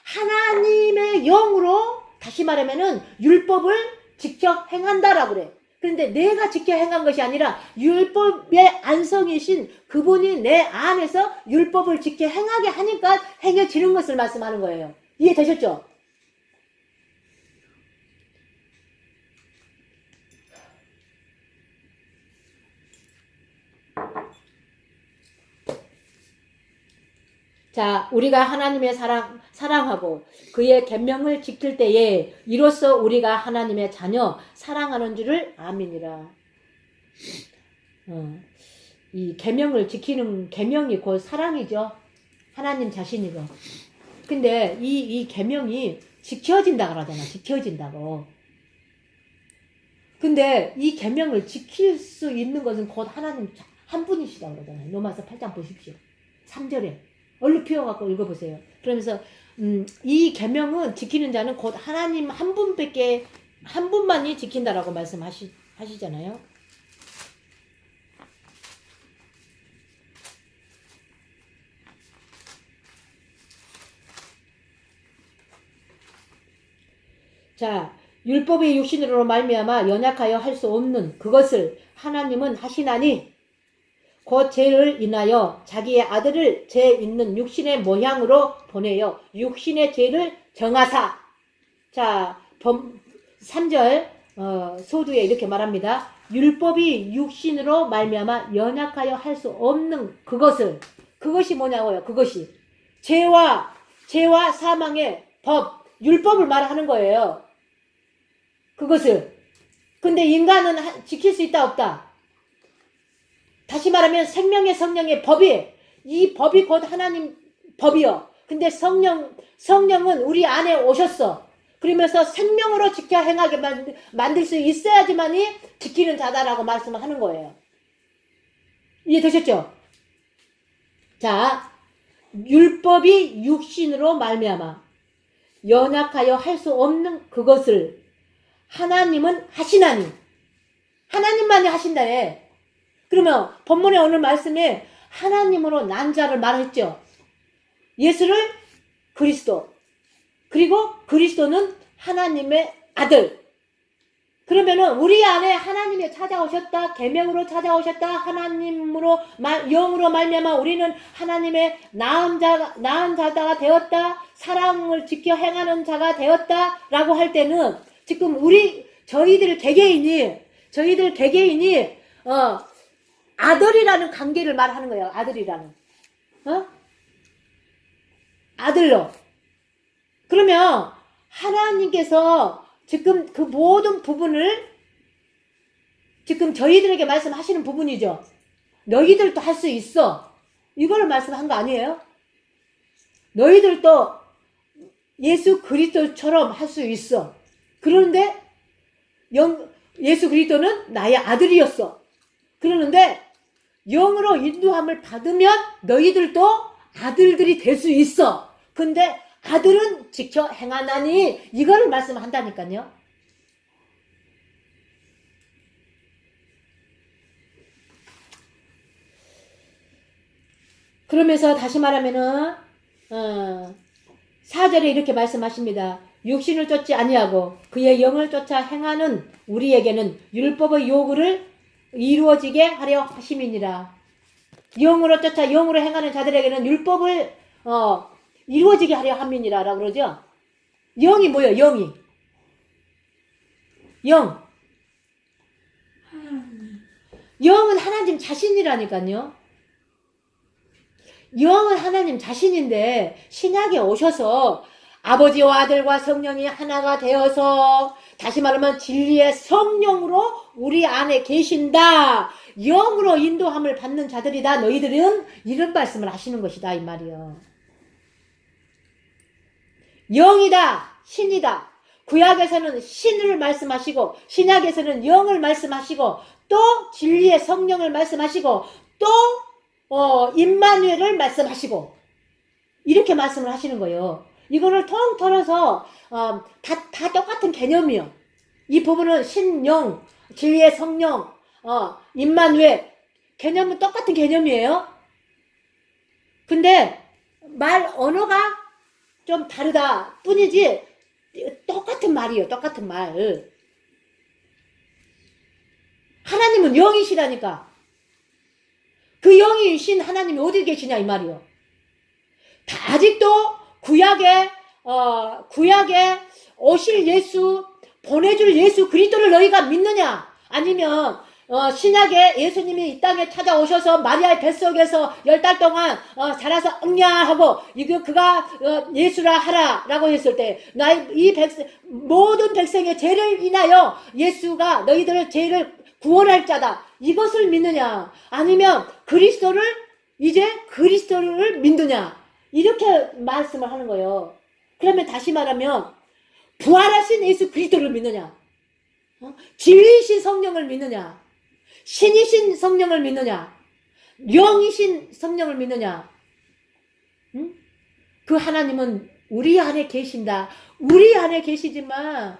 하나님의 영으로 다시 말하면은 율법을 지켜 행한다라고 그래. 그런데 내가 지켜 행한 것이 아니라 율법의 안성이신 그분이 내 안에서 율법을 지켜 행하게 하니까 행해지는 것을 말씀하는 거예요. 이해되셨죠? 자, 우리가 하나님의 사랑하고 그의 계명을 지킬 때에 이로써 우리가 하나님의 자녀 사랑하는 줄을 아미니라. 이 계명을 지키는 계명이 곧 사랑이죠. 하나님 자신이고. 근데 이 계명이 지켜진다 그러잖아. 지켜진다고. 근데 이 계명을 지킬 수 있는 것은 곧 하나님 한 분이시다 그러잖아요. 로마서 8장 보십시오. 3절에. 얼른 피워갖고 읽어보세요. 그러면서 이 계명은 지키는 자는 곧 하나님 한 분만이 지킨다라고 말씀하시잖아요. 자, 율법의 육신으로 말미암아 연약하여 할 수 없는 그것을 하나님은 하시나니 곧 죄를 인하여 자기의 아들을 죄 있는 육신의 모양으로 보내요. 육신의 죄를 정하사. 자, 3절 소두에 이렇게 말합니다. 율법이 육신으로 말미암아 연약하여 할 수 없는 그것이 뭐냐고요. 그것이 죄와 사망의 법, 율법을 말하는 거예요. 그것을. 근데 인간은 지킬 수 있다 없다? 다시 말하면 생명의 성령의 이 법이 곧 하나님 법이요. 근데 성령은 우리 안에 오셨어. 그러면서 생명으로 지켜 행하게 만들 수 있어야지만이 지키는 자다라고 말씀을 하는 거예요. 이해되셨죠? 자, 율법이 육신으로 말미암아 연약하여 할 수 없는 그것을 하나님은 하시나니 하나님만이 하신다네. 그러면 본문의 오늘 말씀에 하나님으로 난 자를 말했죠. 예수를 그리스도, 그리고 그리스도는 하나님의 아들. 그러면은 우리 안에 하나님이 찾아오셨다, 계명으로 찾아오셨다, 하나님으로 영으로 말미암아 우리는 하나님의 낳은 자가 되었다, 사랑을 지켜 행하는 자가 되었다라고 할 때는 지금 저희들 개개인이 아들이라는 관계를 말하는 거예요. 아들이라는. 아들로. 그러면 하나님께서 지금 그 모든 부분을 지금 저희들에게 말씀하시는 부분이죠. 너희들도 할 수 있어. 이거를 말씀한 거 아니에요? 너희들도 예수 그리스도처럼 할 수 있어. 그런데 예수 그리스도는 나의 아들이었어. 그러는데 영으로 인도함을 받으면 너희들도 아들들이 될 수 있어. 근데 아들은 지켜 행하나니 이거를 말씀한다니까요. 그러면서 다시 말하면은 4절에 이렇게 말씀하십니다. 육신을 쫓지 아니하고 그의 영을 쫓아 행하는 우리에게는 율법의 요구를 이루어지게 하려 하심이니라. 영으로 쫓아 영으로 행하는 자들에게는 율법을 이루어지게 하려 함이니라라고 그러죠. 영이 뭐예요? 영이. 영. 영은 하나님 자신이라니까요. 영은 하나님 자신인데 신약에 오셔서 아버지와 아들과 성령이 하나가 되어서 다시 말하면 진리의 성령으로 우리 안에 계신다. 영으로 인도함을 받는 자들이다. 너희들은 이런 말씀을 하시는 것이다. 이 말이요. 영이다. 신이다. 구약에서는 신을 말씀하시고 신약에서는 영을 말씀하시고 또 진리의 성령을 말씀하시고 또 임마누엘을 말씀하시고 이렇게 말씀을 하시는 거예요. 이거를 통틀어서 다 똑같은 개념이요. 이 부분은 신영, 진리의 성령, 임마누엘 개념은 똑같은 개념이에요. 근데 말 언어가 좀 다르다 뿐이지 똑같은 말이에요. 똑같은 말. 하나님은 영이시라니까. 그 영이신 하나님이 어디 계시냐 이 말이요. 아직도 구약에 오실 예수, 보내줄 예수 그리스도를 너희가 믿느냐? 아니면 신약에 예수님이 이 땅에 찾아오셔서 마리아의 뱃속에서 10달 동안 자라서 응냐하고 그가 예수라 하라라고 했을 때 모든 백성의 죄를 인하여 예수가 너희들의 죄를 구원할 자다. 이것을 믿느냐? 아니면 그리스도를 믿느냐? 이렇게 말씀을 하는 거예요. 그러면 다시 말하면 부활하신 예수 그리스도를 믿느냐? 진리이신 성령을 믿느냐? 신이신 성령을 믿느냐? 영이신 성령을 믿느냐? 응? 그 하나님은 우리 안에 계신다. 우리 안에 계시지만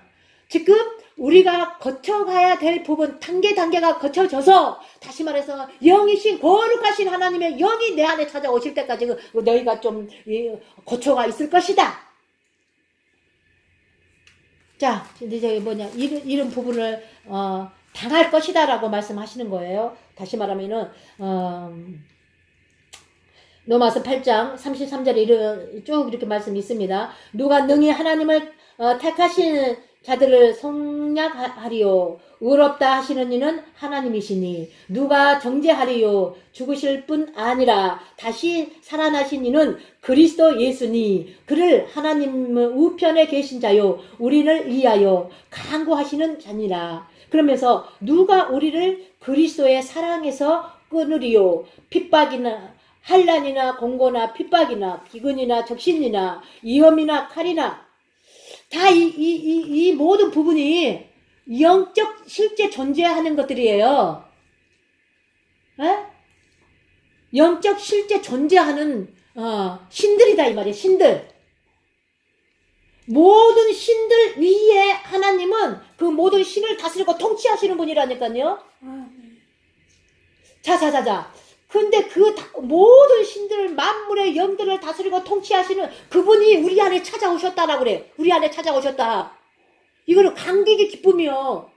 지금 우리가 거쳐가야 될 부분 단계가 거쳐져서 다시 말해서 영이신 거룩하신 하나님의 영이 내 안에 찾아오실 때까지 너희가 좀 거쳐가 있을 것이다. 자, 이제 이런 부분을 당할 것이다라고 말씀하시는 거예요. 다시 말하면은 로마서 8장 33절에 쭉 이렇게 말씀이 있습니다. 누가 능히 하나님을 택하신 자들을 성량하리요. 의롭다 하시는 이는 하나님이시니 누가 정죄하리요. 죽으실 뿐 아니라 다시 살아나신 이는 그리스도 예수니 그를 하나님의 우편에 계신 자요 우리를 위하여 간구하시는 자니라. 그러면서 누가 우리를 그리스도의 사랑에서 끊으리요. 핍박이나 환난이나 공고나 핍박이나 비근이나 적신이나 위험이나 칼이나 다 이 모든 부분이 영적 실제 존재하는 것들이에요. 에? 영적 실제 존재하는 신들이다 이 말이에요. 신들. 모든 신들 위에 하나님은 그 모든 신을 다스리고 통치하시는 분이라니까요. 자자자자. 근데 그 모든 신들, 만물의 영들을 다스리고 통치하시는 그분이 우리 안에 찾아오셨다라고 그래. 우리 안에 찾아오셨다. 이거는 감격의 기쁨이요.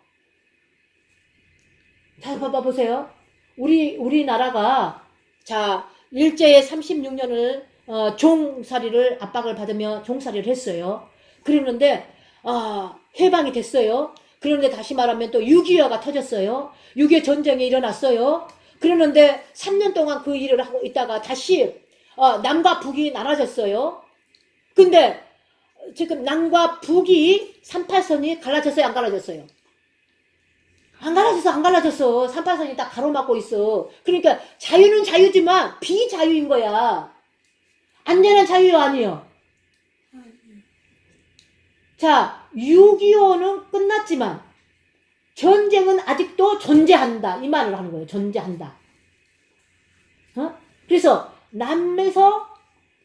자, 봐보세요. 우리나라가, 자, 일제의 36년을, 종살이를 압박을 받으며 종살이를 했어요. 그러는데, 해방이 됐어요. 그런데 다시 말하면 또 6.25가 터졌어요. 6.25 전쟁이 일어났어요. 그러는데 3년 동안 그 일을 하고 있다가 다시, 남과 북이 나눠졌어요. 근데 지금 남과 북이 38선이 갈라졌어요? 안 갈라졌어요? 안 갈라졌어. 38선이 딱 가로막고 있어. 그러니까 자유는 자유지만 비자유인 거야. 안전한 자유 아니에요. 자, 6.25는 끝났지만 전쟁은 아직도 존재한다. 이 말을 하는 거예요. 존재한다. 그래서 남에서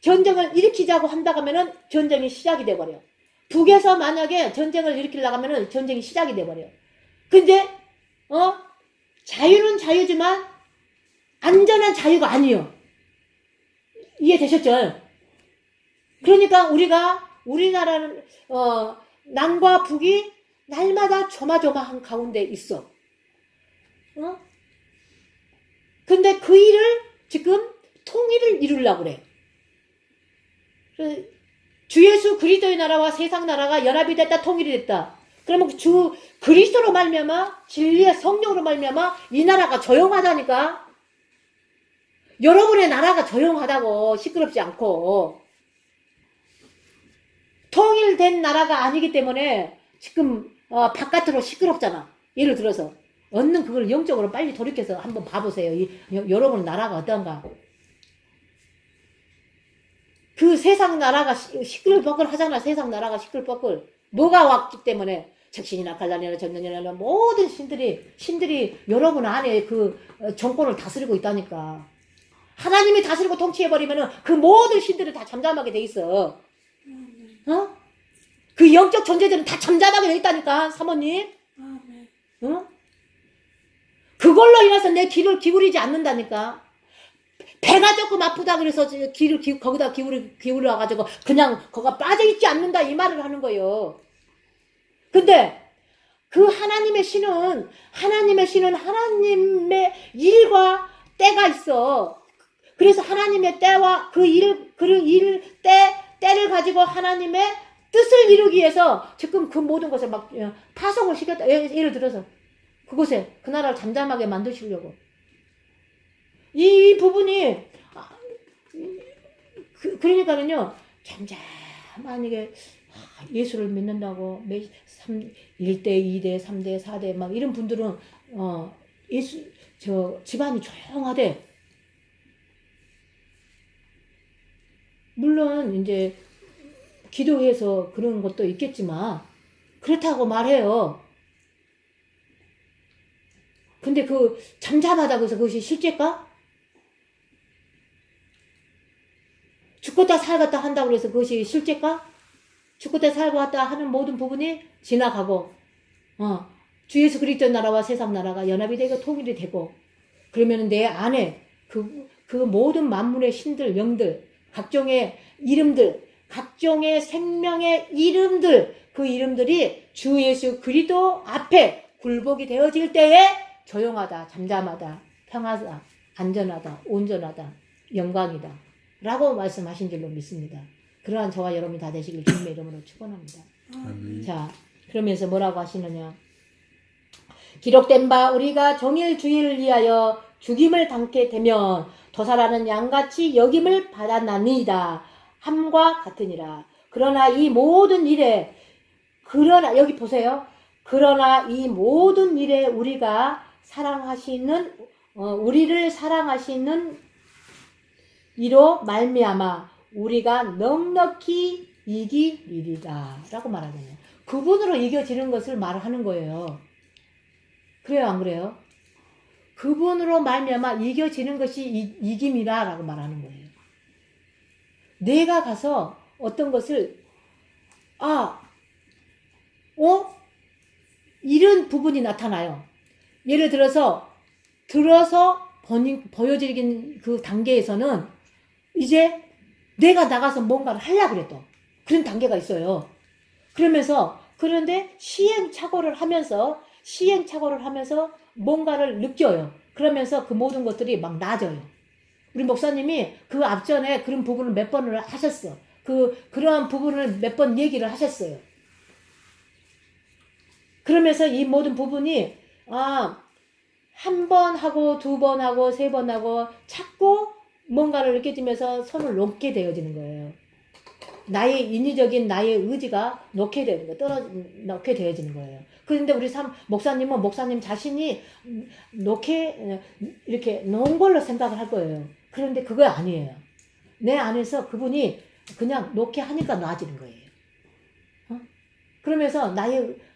전쟁을 일으키자고 한다고 하면은 전쟁이 시작이 돼버려. 북에서 만약에 전쟁을 일으키려고 하면은 전쟁이 시작이 돼버려. 근데 자유는 자유지만 안전한 자유가 아니에요. 이해되셨죠? 그러니까 우리나라는 남과 북이 날마다 조마조마한 가운데 있어. 근데 그 일을 지금 통일을 이루려고 그래. 주 예수 그리스도의 나라와 세상 나라가 연합이 됐다, 통일이 됐다. 그러면 주 그리스도로 말미암아, 진리의 성령으로 말미암아 이 나라가 조용하다니까. 여러분의 나라가 조용하다고, 시끄럽지 않고. 통일된 나라가 아니기 때문에 지금 바깥으로 시끄럽잖아. 예를 들어서 얻는 그걸 영적으로 빨리 돌이켜서 한번 봐보세요. 여러분 나라가 어떤가. 그 세상 나라가 시끌벅글 하잖아. 세상 나라가 시끌벅글. 뭐가 왔기 때문에 적신이나 갈라니나 전년이나 모든 신들이 여러분 안에 그 정권을 다스리고 있다니까. 하나님이 다스리고 통치해버리면은 그 모든 신들이 다 잠잠하게 돼 있어. 그 영적 존재들은 다 잠잠하게 돼 있다니까, 사모님. 그걸로 인해서 내 귀를 기울이지 않는다니까. 배가 조금 아프다 그래서 귀를 거기다 기울여가지고 그냥 거가 빠져있지 않는다 이 말을 하는 거예요. 근데 그 하나님의 신은 하나님의 일과 때가 있어. 그래서 하나님의 때와 때를 가지고 하나님의 뜻을 이루기 위해서 지금 그 모든 것을 막 파송을 시켰다. 예를 들어서 그곳에 그 나라를 잠잠하게 만드시려고. 이 부분이 그러니까는요, 잠잠한 이게 예수를 믿는다고 1대, 2대, 3대, 4대 막 이런 분들은 집안이 조용하대. 물론 이제 기도해서 그런 것도 있겠지만 그렇다고 말해요. 근데 그 잠잠하다고 해서 그것이 실제일까? 죽었다 살았다 한다고 해서 그것이 실제일까? 죽었다 살았다 하는 모든 부분이 지나가고 주 예수 그리스도 나라와 세상 나라가 연합이 되고 통일이 되고 그러면 내 안에 그 모든 만물의 신들, 영들, 각종의 이름들, 각종의 생명의 이름들, 그 이름들이 주 예수 그리스도 앞에 굴복이 되어질 때에 조용하다, 잠잠하다, 평화다, 안전하다, 온전하다, 영광이다 라고 말씀하신 줄로 믿습니다. 그러한 저와 여러분이 다 되시길 주님의 이름으로 축원합니다. 자, 그러면서 뭐라고 하시느냐. 기록된 바 우리가 종일 주일을 위하여 죽임을 당케 되면 도살하는 양같이 여김을 받았나니이다. 함과 같으니라. 그러나 이 모든 일에 여기 보세요. 그러나 이 모든 일에 우리를 사랑하시는 이로 말미암아 우리가 넉넉히 이기리이다 라고 말하잖아요. 그분으로 이겨지는 것을 말하는 거예요. 그래요, 안 그래요? 그분으로 말미암아 이겨지는 것이 이김이다 라고 말하는 거예요. 내가 가서 어떤 것을 이런 부분이 나타나요. 예를 들어서 보여지긴 그 단계에서는 이제 내가 나가서 뭔가를 하려고 그랬던 그런 단계가 있어요. 그런데 시행착오를 하면서 뭔가를 느껴요. 그러면서 그 모든 것들이 막 나아져요. 우리 목사님이 그 앞전에 그런 부분을 몇 번을 하셨어. 그러한 부분을 몇 번 얘기를 하셨어요. 그러면서 이 모든 부분이, 한 번 하고, 두 번 하고, 세 번 하고, 자꾸 뭔가를 느껴지면서 손을 놓게 되어지는 거예요. 나의 인위적인 나의 의지가 놓게 되는 거예요. 놓게 되어지는 거예요. 그런데 우리 목사님은 목사님 자신이 이렇게 놓은 걸로 생각을 할 거예요. 그런데 그거 아니에요. 내 안에서 그분이 그냥 놓게 하니까 놔지는 거예요. 그러면서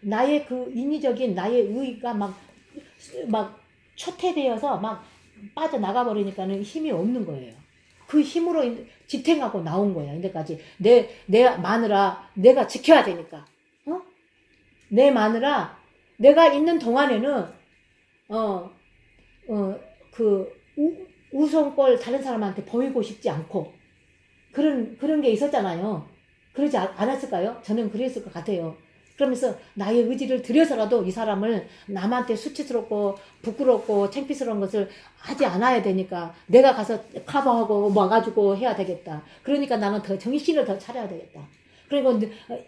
나의 그 인위적인 나의 의가 막 초태되어서 막 빠져나가 버리니까는 힘이 없는 거예요. 그 힘으로 지탱하고 나온 거야. 이제까지 내 마누라 내가 지켜야 되니까. 내 마누라 내가 있는 동안에는 그 우선꼴 다른 사람한테 보이고 싶지 않고 그런 게 있었잖아요. 그러지 않았을까요? 저는 그랬을 것 같아요. 그러면서 나의 의지를 들여서라도 이 사람을 남한테 수치스럽고 부끄럽고 창피스러운 것을 하지 않아야 되니까 내가 가서 커버하고 와가지고 해야 되겠다. 그러니까 나는 더 정신을 더 차려야 되겠다. 그리고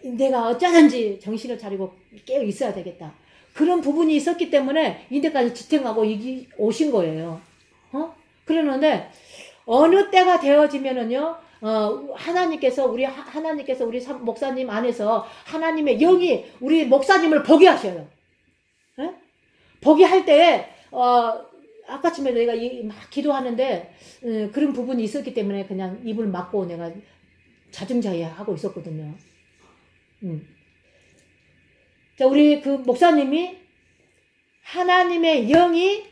내가 어쩌든지 정신을 차리고 깨어 있어야 되겠다. 그런 부분이 있었기 때문에 이때까지 지탱하고 오신 거예요. 그러는데 어느 때가 되어지면은요, 하나님께서 우리 목사님 안에서 하나님의 영이 우리 목사님을 보게 하셔요. 에? 보게 할 때에, 아까쯤에 내가 막 기도하는데, 그런 부분이 있었기 때문에 그냥 입을 막고 내가 자중자애하고 있었거든요. 자, 우리 그 목사님이 하나님의 영이,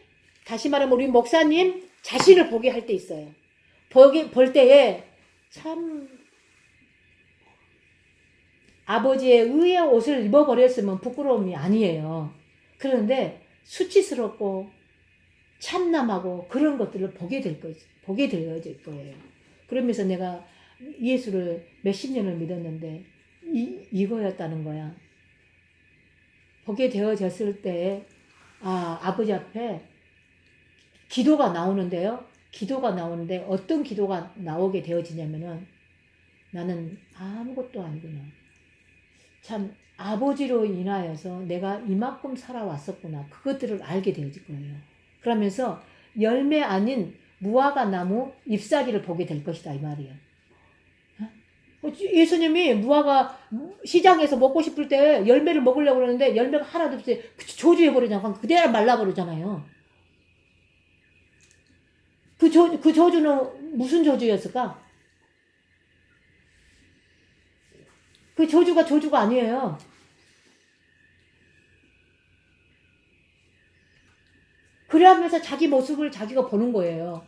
다시 말하면 우리 목사님 자신을 보게 할 때 있어요. 볼 때에 참 아버지의 의의 옷을 입어버렸으면 부끄러움이 아니에요. 그런데 수치스럽고 참남하고 그런 것들을 보게 되어질 거예요. 그러면서 내가 예수를 몇십 년을 믿었는데 이거였다는 거야. 보게 되어졌을 때 아버지 앞에 기도가 나오는데요. 기도가 나오는데 어떤 기도가 나오게 되어지냐면은 나는 아무것도 아니구나. 참 아버지로 인하여서 내가 이만큼 살아왔었구나. 그것들을 알게 되어질 거예요. 그러면서 열매 아닌 무화과 나무 잎사귀를 보게 될 것이다 이 말이에요. 예수님이 무화과 시장에서 먹고 싶을 때 열매를 먹으려고 그러는데 열매가 하나도 없어요. 저주해버리잖아요. 그대로 말라버리잖아요. 그 저주는 무슨 저주였을까? 그 저주가 아니에요. 그러면서 자기 모습을 자기가 보는 거예요.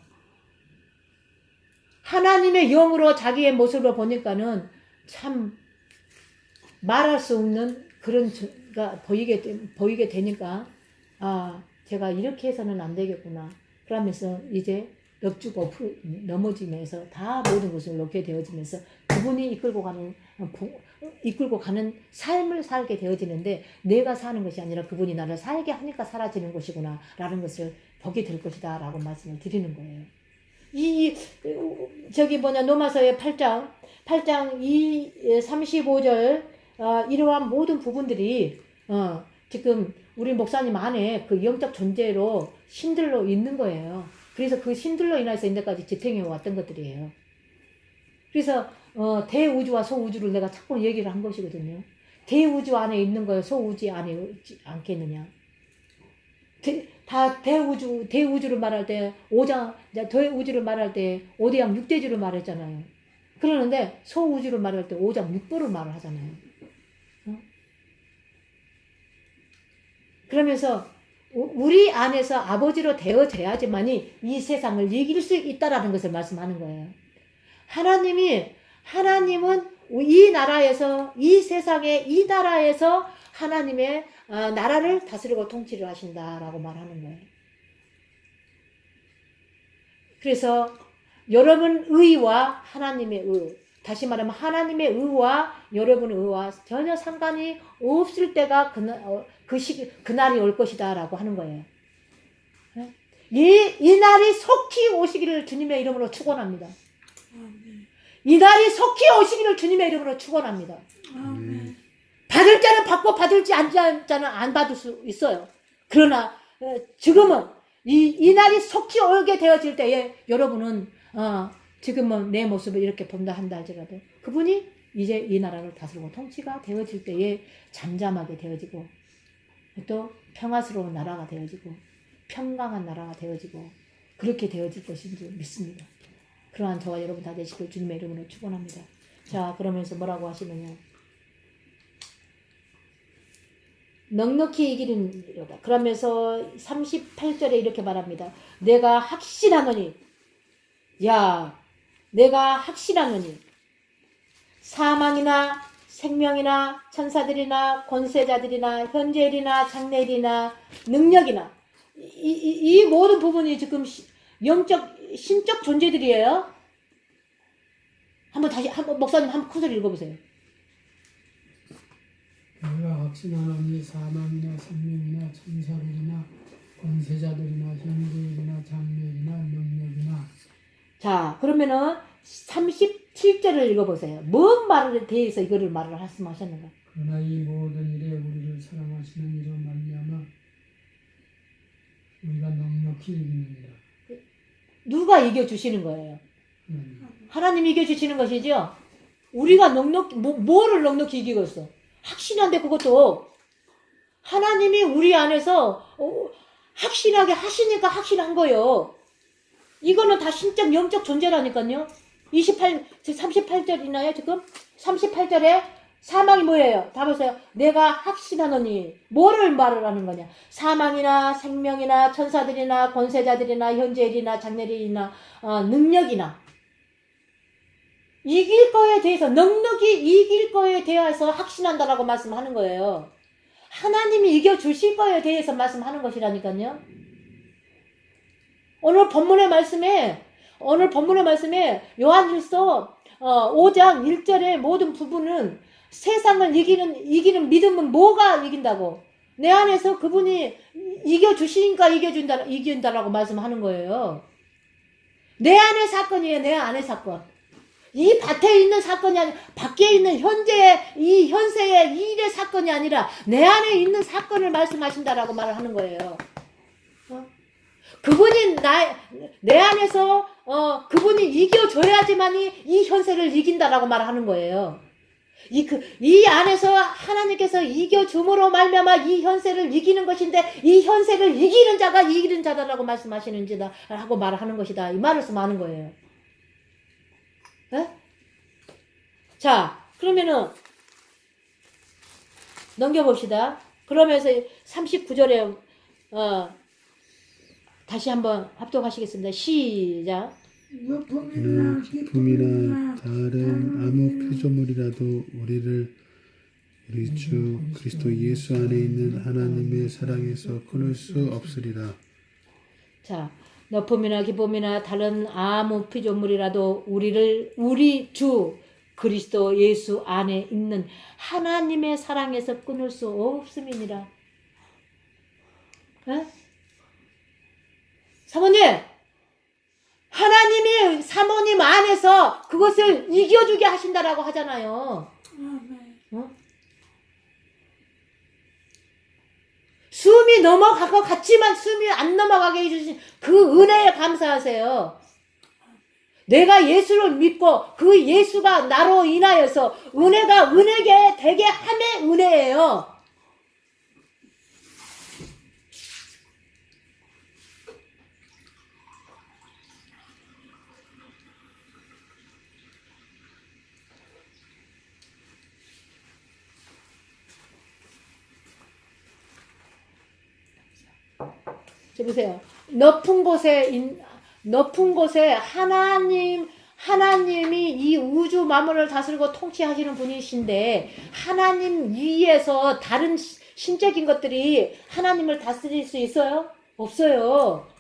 하나님의 영으로 자기의 모습을 보니까는 참 말할 수 없는 그런 가 보이게 되니까 제가 이렇게 해서는 안 되겠구나. 그러면서 이제 넙죽 넘어지면서 다 모든 것을 놓게 되어지면서 그분이 이끌고 가는 삶을 살게 되어지는데 내가 사는 것이 아니라 그분이 나를 살게 하니까 사라지는 것이구나 라는 것을 보게 될 것이다 라고 말씀을 드리는 거예요. 로마서의 8장 35절 이러한 모든 부분들이 지금 우리 목사님 안에 그 영적 존재로 신들로 있는 거예요. 그래서 그 신들로 인해서 인데까지 지탱해 왔던 것들이에요. 그래서 대우주와 소우주를 내가 자꾸 얘기를 한 것이거든요. 대우주 안에 있는 거예요. 소우주 안에 있지 않겠느냐. 대우주를 말할 때 대우주를 말할 때 5대양 6대주를 말했잖아요. 그러는데 소우주를 말할 때 5장 6부를 말을 하잖아요. 그러면서 우리 안에서 아버지로 되어져야지만이 이 세상을 이길 수 있다라는 것을 말씀하는 거예요. 하나님은 이 나라에서, 이 세상에, 이 나라에서 하나님의 나라를 다스리고 통치를 하신다라고 말하는 거예요. 그래서 여러분 의와 하나님의 의, 다시 말하면 하나님의 의와 여러분의 의와 전혀 상관이 없을 때가 그날이 올 것이다 라고 하는 거예요. 이 날이 속히 오시기를 주님의 이름으로 축원합니다. 이 날이 속히 오시기를 주님의 이름으로 축원합니다. 받을 자는 받고 받을지 안 자는 안 받을 수 있어요. 그러나 지금은 이 날이 속히 오게 되어질 때에 여러분은 지금은 내 모습을 이렇게 본다 한다 할지라도 그분이 이제 이 나라를 다스리고 통치가 되어질 때에 잠잠하게 되어지고 또 평화스러운 나라가 되어지고 평강한 나라가 되어지고 그렇게 되어질 것인 줄 믿습니다. 그러한 저와 여러분 다 되시길 주님의 이름으로 축원합니다. 자, 그러면서 뭐라고 하시느냐? 넉넉히 이기는 이로다. 그러면서 38절에 이렇게 말합니다. 내가 확신하노니 내가 확신하노니 사망이나 생명이나 천사들이나 권세자들이나 현재일이나 장래일이나 능력이나 이 모든 부분이 지금 영적 신적 존재들이에요. 한번 목사님 한번 큰 소리 읽어보세요. 내가 확신하노니 사망이나 생명이나 천사들이나 권세자들이나 현재일이나 장래일이나 능력이나. 자, 그러면은 37절을 읽어보세요. 뭔 말에 대해서 이거를 말을 말씀하셨는가? 그러나 이 모든 일에 우리를 사랑하시는 이로 말미암아 우리가 넉넉히 이기느니라. 누가 이겨주시는 거예요? 하나님이 이겨주시는 것이죠? 우리가 넉넉히 뭐를 넉넉히 이기겠어? 확신한데 그것도 하나님이 우리 안에서 확신하게 하시니까 확신한 거예요. 이거는 다 신적 영적 존재라니까요. 38절이나요 지금? 38절에 사망이 뭐예요? 다 보세요. 내가 확신하노니 뭐를 말을 하는 거냐? 사망이나 생명이나 천사들이나 권세자들이나 현재일이나 장래일이나 능력이나 이길 거에 대해서 넉넉히 이길 거에 대해서 확신한다라고 말씀하는 거예요. 하나님이 이겨주실 거에 대해서 말씀하는 것이라니까요. 오늘 본문의 말씀에 요한일서 5장 1절의 모든 부분은 세상을 이기는 믿음은 뭐가 이긴다고? 내 안에서 그분이 이겨주시니까 이긴다라고 말씀하는 거예요. 내 안의 사건이에요. 내 안의 사건. 이 밭에 있는 사건이 아니라 밖에 있는 이 현세의 일의 사건이 아니라 내 안에 있는 사건을 말씀하신다라고 말을 하는 거예요. 그분이 내 안에서 그분이 이겨줘야지만이 이 현세를 이긴다라고 말하는 거예요. 이 안에서 하나님께서 이겨줌으로 말미암아 이 현세를 이기는 것인데 이 현세를 이기는 자가 이기는 자다라고 말씀하시는지다 하고 말하는 것이다. 이 말을 하는 거예요. 네? 자, 그러면은 넘겨봅시다. 그러면서 39절에 다시 한번 합독하시겠습니다. 시작. 기쁨이나 다른 아무 피조물이라도 우리 주 그리스도 예수 안에 있는 하나님의 사랑에서 끊을 수 없으리라. 자, 너품이나 기쁨이나 다른 아무 피조물이라도 우리 주 그리스도 예수 안에 있는 하나님의 사랑에서 끊을 수 없음이니라. 에? 사모님, 하나님이 사모님 안에서 그것을 이겨주게 하신다라고 하잖아요. 숨이 넘어갈 것 같지만 숨이 안 넘어가게 해주신 그 은혜에 감사하세요. 내가 예수를 믿고 그 예수가 나로 인하여서 은혜가 은혜게 되게 함의 은혜예요. 저 보세요. 높은 곳에 하나님이 이 우주 만물을 다스리고 통치하시는 분이신데 하나님 위에서 다른 신적인 것들이 하나님을 다스릴 수 있어요? 없어요.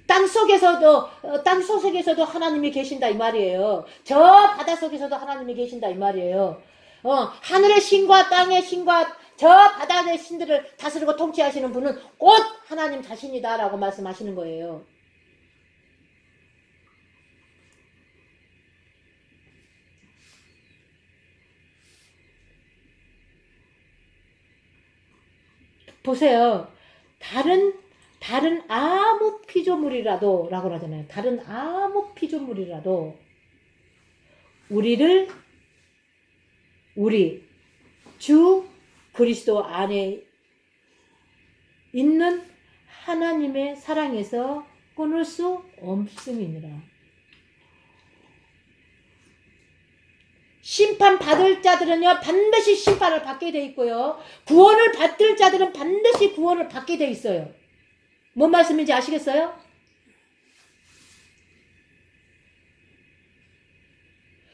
땅 속에서도 하나님이 계신다 이 말이에요. 저 바다 속에서도 하나님이 계신다 이 말이에요. 하늘의 신과 땅의 신과 저 바다의 신들을 다스리고 통치하시는 분은 곧 하나님 자신이다라고 말씀하시는 거예요. 보세요. 다른 아무 피조물이라도 라고 하잖아요. 다른 아무 피조물이라도 우리 주 그리스도 안에 있는 하나님의 사랑에서 끊을 수 없음이니라. 심판받을 자들은요 반드시 심판을 받게 돼 있고요. 구원을 받을 자들은 반드시 구원을 받게 돼 있어요. 뭔 말씀인지 아시겠어요?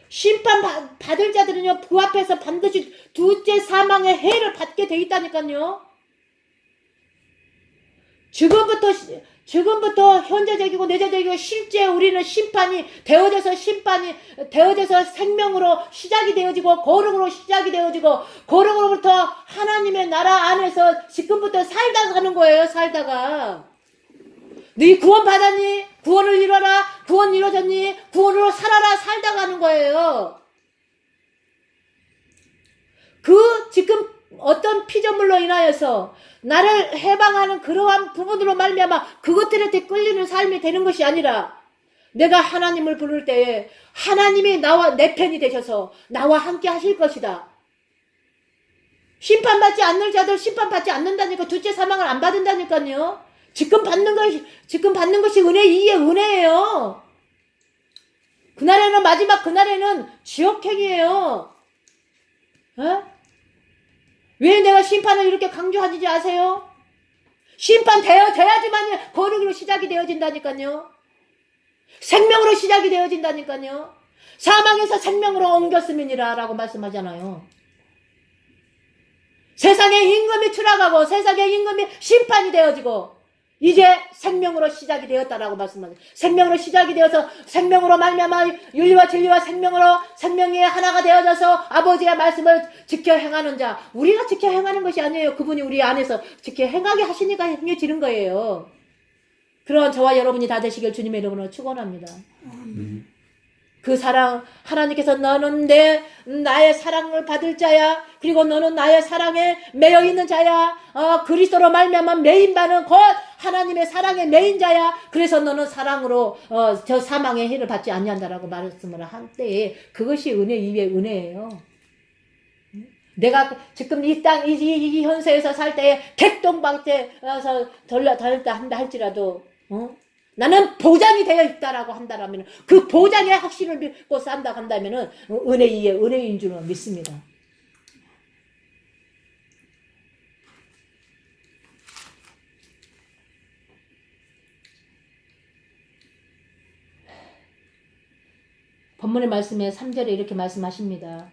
심판받을 자들은요 그 앞에서 반드시 둘째 사망의 해를 받게 돼 있다니까요. 지금부터 현재적이고 내재적이고 실제 우리는 심판이 되어져서 생명으로 시작이 되어지고 거룩으로 시작이 되어지고 거룩으로부터 하나님의 나라 안에서 지금부터 살다가 가는 거예요. 살다가 네 구원 받았니? 구원을 이뤄라. 구원 이루어졌니? 구원으로 살아라. 살다가 가는 거예요. 지금 어떤 피조물로 인하여서 나를 해방하는 그러한 부분으로 말미암아 그것들한테 끌리는 삶이 되는 것이 아니라 내가 하나님을 부를 때에 하나님이 내 편이 되셔서 나와 함께 하실 것이다. 심판받지 않는 자들 심판받지 않는다니까. 둘째 사망을 안 받는다니까요. 지금 받는 것이 은혜 이의 은혜예요. 그날에는 마지막 그날에는 지옥행이에요. 왜 내가 심판을 이렇게 강조하지 아세요? 심판되어야지만 거룩으로 시작이 되어진다니까요. 생명으로 시작이 되어진다니까요. 사망에서 생명으로 옮겼음이니라 라고 말씀하잖아요. 세상의 임금이 추락하고 세상의 임금이 심판이 되어지고 이제 생명으로 시작이 되었다라고 말씀하세요. 생명으로 시작이 되어서 생명으로 말미암아 윤리와 진리와 생명이 하나가 되어져서 아버지의 말씀을 지켜 행하는 자. 우리가 지켜 행하는 것이 아니에요. 그분이 우리 안에서 지켜 행하게 하시니까 행해지는 거예요. 그런 저와 여러분이 다 되시길 주님의 이름으로 축원합니다. 그 사랑 하나님께서 너는 나의 사랑을 받을 자야. 그리고 너는 나의 사랑에 매여 있는 자야. 그리스도로 말미암아 매인받는 곧 하나님의 사랑의 매인 자야. 그래서 너는 사랑으로 저 사망의 해를 받지 않는다라고 말씀을 한 때에 그것이 은혜 위에 은혜예요. 내가 지금 이 현세에서 살 때에 객동방태에서 한다 할지라도 나는 보장이 되어 있다라고 한다라면 그 보장의 확신을 믿고 산다 한다면은 은혜 위에 은혜인 줄은 믿습니다. 본문의 말씀에 3절에 이렇게 말씀하십니다.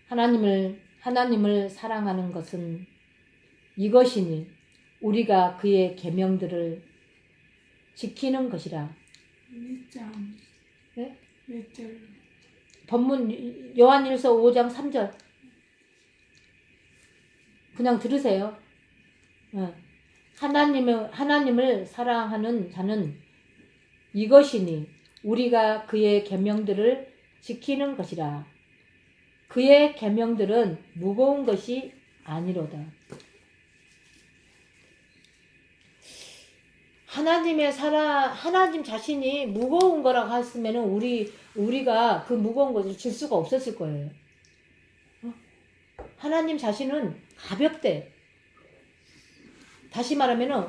하나님을 사랑하는 것은 이것이니 우리가 그의 계명들을 지키는 것이라. 몇 장? 네? 몇 절? 본문 요한일서 5장 3절. 그냥 들으세요. 하나님을 사랑하는 자는 이것이니 우리가 그의 계명들을 지키는 것이라. 그의 계명들은 무거운 것이 아니로다. 하나님 자신이 무거운 거라고 했으면은 우리가 그 무거운 것을 줄 수가 없었을 거예요. 하나님 자신은 가볍대. 다시 말하면은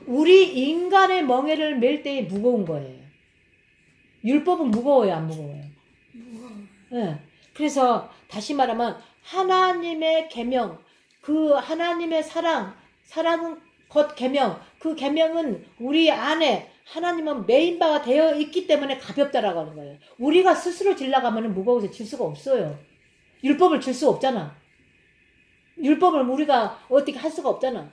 우리 인간의 멍에를 맬 때에 무거운 거예요. 율법은 무거워요, 안 무거워요? 무거워요. 네. 그래서 다시 말하면 하나님의 계명, 그 하나님의 사랑은 곧 계명, 그 계명은 우리 안에 하나님은 메인바가 되어 있기 때문에 가볍다라고 하는 거예요. 우리가 스스로 질러가면 무거워서 질 수가 없어요. 율법을 줄 수 없잖아. 율법을 우리가 어떻게 할 수가 없잖아.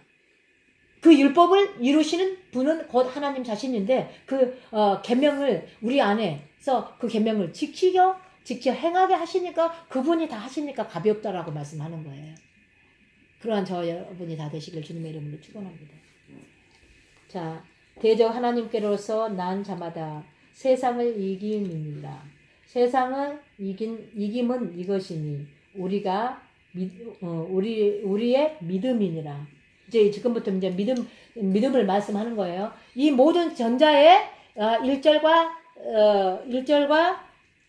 그 율법을 이루시는 분은 곧 하나님 자신인데 그 계명을 우리 안에서 그 계명을 지켜 행하게 하시니까 그분이 다 하시니까 가볍다라고 말씀하는 거예요. 그러한 저 여러분이 다 되시길 주님의 이름으로 축원합니다. 자, 대적 하나님께로서 난 자마다 세상을 이김이니라. 세상을 이김은 이것이니 우리가 우리의 믿음이니라. 이제 지금부터 이제 믿음을 말씀하는 거예요. 이 모든 전자의 1절과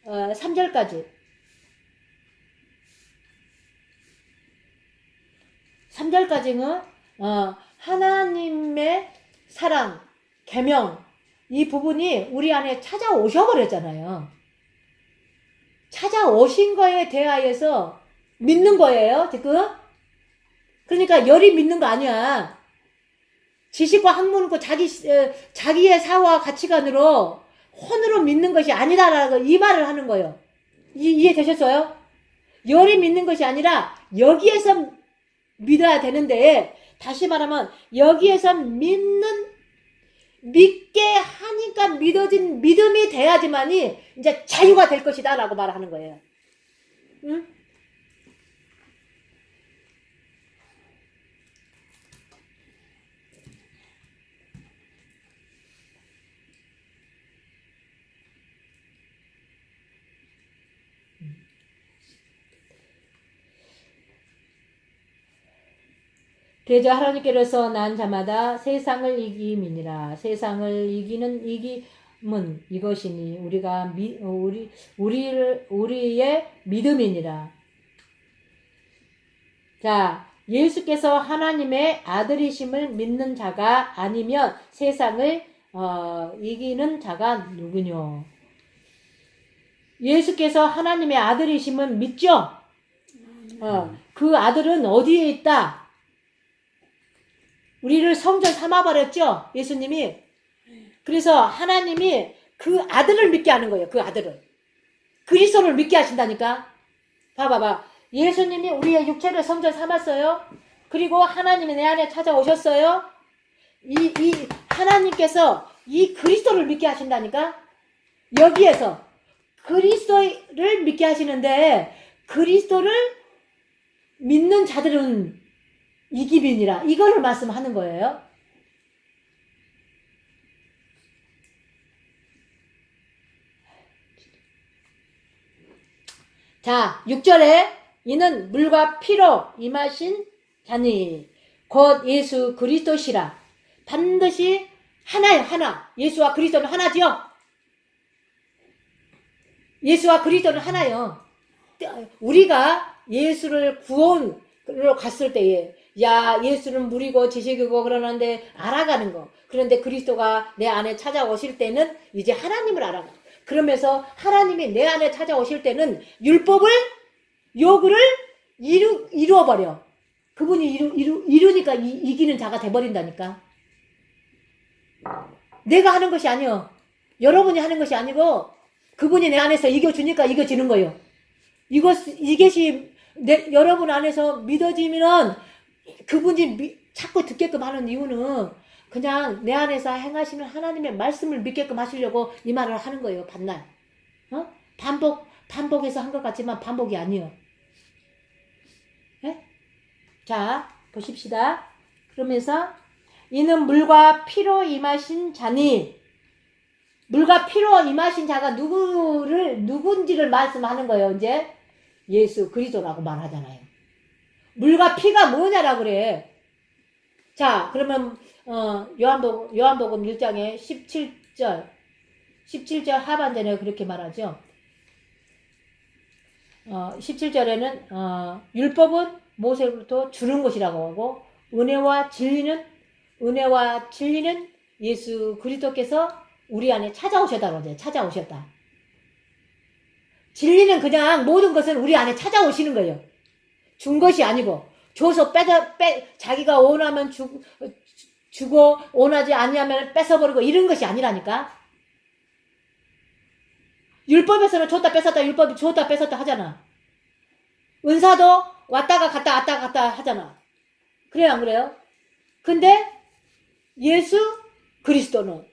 3절까지 3절까지는 하나님의 사랑, 계명 이 부분이 우리 안에 찾아오셔 버렸잖아요. 찾아오신 거에 대하여서 믿는 거예요, 지금. 그러니까 열이 믿는 거 아니야. 지식과 학문과 자기의 사와 가치관으로 혼으로 믿는 것이 아니다라고 이 말을 하는 거예요. 이해되셨어요? 열이 믿는 것이 아니라 여기에서 믿어야 되는데 다시 말하면 여기에서 믿게 하니까 믿어진 믿음이 돼야지만이 이제 자유가 될 것이다 라고 말하는 거예요. 응? 대저 하나님께로서 난 자마다 세상을 이김이니라. 세상을 이김은 이것이니 우리가 우리의 믿음이니라. 자, 예수께서 하나님의 아들이심을 믿는 자가 아니면 세상을 이기는 자가 누구뇨? 예수께서 하나님의 아들이심을 믿죠? 그 아들은 어디에 있다? 우리를 성전 삼아버렸죠? 예수님이. 그래서 하나님이 그 아들을 믿게 하는 거예요. 그 아들을. 그리스도를 믿게 하신다니까. 봐봐봐. 예수님이 우리의 육체를 성전 삼았어요. 그리고 하나님이 내 안에 찾아오셨어요. 이 하나님께서 이 그리스도를 믿게 하신다니까. 여기에서 그리스도를 믿게 하시는데 그리스도를 믿는 자들은 이기빈이라 이거를 말씀하는 거예요. 자, 6절에 이는 물과 피로 임하신 자니 곧 예수 그리스도시라. 반드시 하나요, 하나. 예수와 그리스도는 하나지요. 예수와 그리스도는 하나요. 우리가 예수를 구원으로 갔을 때에 야, 예수는 물이고 지식이고 그러는데 알아가는 거. 그런데 그리스도가 내 안에 찾아오실 때는 이제 하나님을 알아가. 그러면서 하나님이 내 안에 찾아오실 때는 율법을 요구를 이루어버려. 그분이 이루니까 이기는 자가 돼버린다니까. 내가 하는 것이 아니요. 여러분이 하는 것이 아니고 그분이 내 안에서 이겨주니까 이겨지는 거예요. 이것이 여러분 안에서 믿어지면은 그분이 자꾸 듣게끔 하는 이유는 그냥 내 안에서 행하시는 하나님의 말씀을 믿게끔 하시려고 이 말을 하는 거예요. 반날. 반복해서 한 것 같지만 반복이 아니에요. 네? 자, 보십시다. 그러면서 이는 물과 피로 임하신 자니 물과 피로 임하신 자가 누군지를 말씀하는 거예요. 이제 예수 그리스도라고 말하잖아요. 물과 피가 뭐냐라 그래. 자, 그러면 요한복음 1장에 17절 하반절에 그렇게 말하죠. 17절에는 율법은 모세로부터 주는 것이라고 하고 은혜와 진리는 예수 그리스도께서 우리 안에 찾아오셨다고 하죠. 찾아오셨다. 진리는 그냥 모든 것은 우리 안에 찾아오시는 거예요. 준 것이 아니고 줘서 자기가 원하면 주고 원하지 아니하면 뺏어버리고 이런 것이 아니라니까. 율법에서는 줬다 뺏었다 율법이 줬다 뺏었다 하잖아. 은사도 왔다가 갔다 하잖아. 그래요 안 그래요? 근데 예수 그리스도는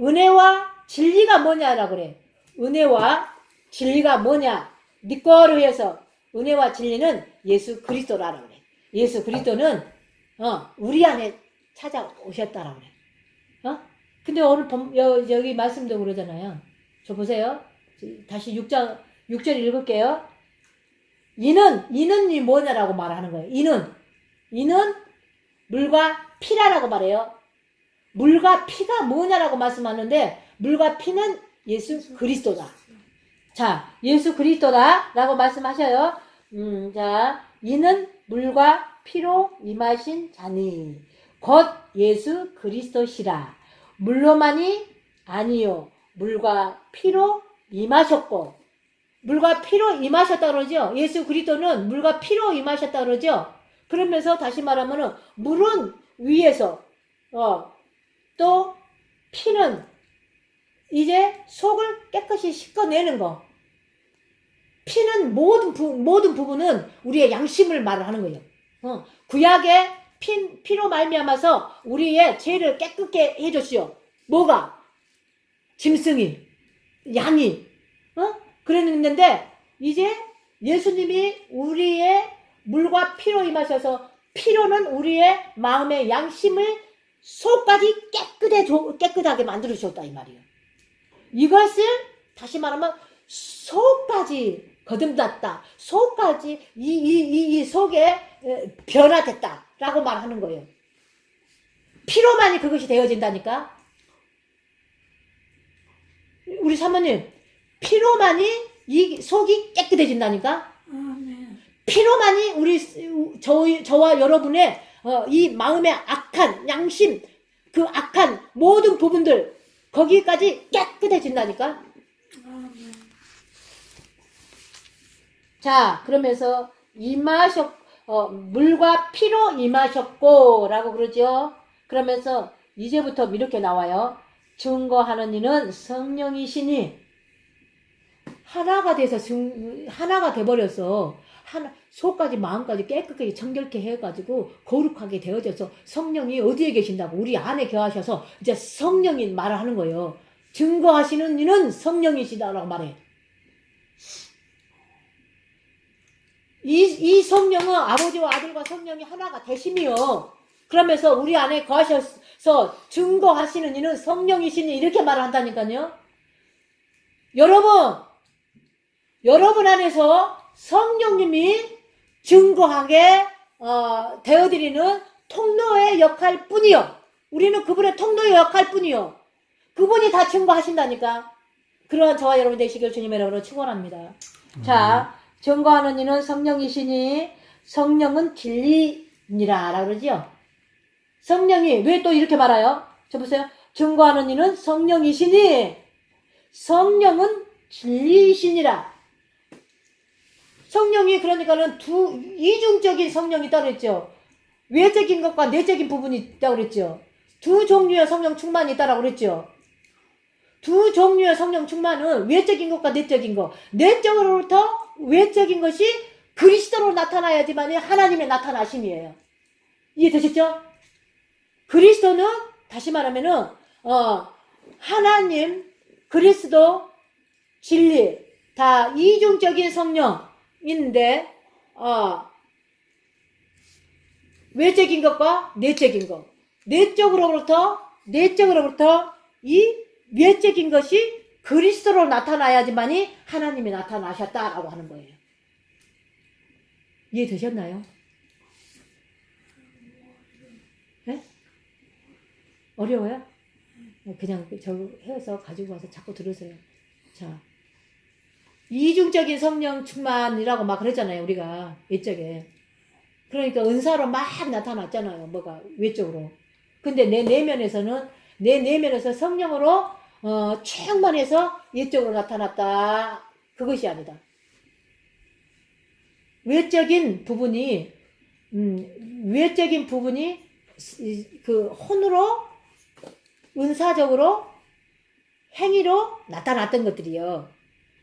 은혜와 진리가 뭐냐라고 그래. 은혜와 진리가 뭐냐? 네 거를 위해서 은혜와 진리는 예수 그리스도라고 그래. 예수 그리스도는 우리 안에 찾아오셨다라고 그래. 근데 오늘 여기 말씀도 그러잖아요. 저 보세요. 다시 6절 읽을게요. 이는 뭐냐라고 말하는 거예요. 이는 물과 피라라고 말해요. 물과 피가 뭐냐라고 말씀하는데 물과 피는 예수 그리스도다. 자, 예수 그리스도다라고 말씀하셔요. 자, 이는 물과 피로 임하신 자니 곧 예수 그리스도시라. 물로만이 아니요 물과 피로 임하셨고 물과 피로 임하셨다 그러죠. 예수 그리스도는 물과 피로 임하셨다 그러죠. 그러면서 다시 말하면은 물은 위에서 또 피는 이제 속을 깨끗이 씻어내는 거. 피는 모든 부분은 우리의 양심을 말하는 거예요. 구약의 피로 말미암아서 우리의 죄를 깨끗게 해줬어요. 뭐가? 짐승이, 양이, 그랬는데 이제 예수님이 우리의 물과 피로 임하셔서 피로는 우리의 마음의 양심을 속까지 깨끗하게 만들어주셨다 이 말이에요. 이것을 다시 말하면 속까지 거듭났다. 속까지 이 속에 변화됐다라고 말하는 거예요. 피로만이 그것이 되어진다니까. 우리 사모님 피로만이 이 속이 깨끗해진다니까. 아멘. 피로만이 저와 여러분의 이 마음의 악한 양심 그 악한 모든 부분들 거기까지 깨끗해진다니까. 아멘. 자, 그러면서 물과 피로 임하셨고 라고 그러죠. 그러면서 이제부터 이렇게 나와요. 증거하는 이는 성령이시니 하나가 돼서 하나가 돼버려서 속까지 마음까지 깨끗하게 정결케 해가지고 거룩하게 되어져서 성령이 어디에 계신다고 우리 안에 거하셔서 이제 성령이 말을 하는 거예요. 증거하시는 이는 성령이시다라고 말해. 이 성령은 아버지와 아들과 성령이 하나가 되심이요. 그러면서 우리 안에 거하셔서 증거하시는 이는 성령이시니 이렇게 말을 한다니까요. 여러분 안에서 성령님이 증거하게 되어드리는 통로의 역할 뿐이요. 우리는 그분의 통로의 역할 뿐이요. 그분이 다 증거하신다니까. 그러한 저와 여러분 되시길 주님의 이름으로 축원합니다. 자, 증거하는 이는 성령이시니 성령은 진리니라 라고 그러죠. 성령이 왜 또 이렇게 말해요? 저 보세요. 증거하는 이는 성령이시니 성령은 진리이시니라. 성령이 그러니까는 이중적인 성령이 있다고 그랬죠. 외적인 것과 내적인 부분이 있다고 그랬죠. 두 종류의 성령 충만이 있다고 그랬죠. 두 종류의 성령 충만은 외적인 것과 내적인 것. 내적으로부터 외적인 것이 그리스도로 나타나야지만 하나님의 나타나심이에요. 이해되셨죠? 그리스도는 다시 말하면은 하나님, 그리스도, 진리 다 이중적인 성령인데 외적인 것과 내적인 것. 내적으로부터 이 외적인 것이 그리스도로 나타나야지만이 하나님이 나타나셨다라고 하는 거예요. 이해되셨나요? 네? 어려워요? 그냥 저 해서 가지고 와서 자꾸 들으세요. 자, 이중적인 성령 충만이라고 막 그랬잖아요, 우리가 외적에. 그러니까 은사로 막 나타났잖아요, 뭐가 외적으로. 근데 내 내면에서 성령으로 충만해서 외적으로 나타났다. 그것이 아니다. 외적인 부분이 그 혼으로 은사적으로 행위로 나타났던 것들이요.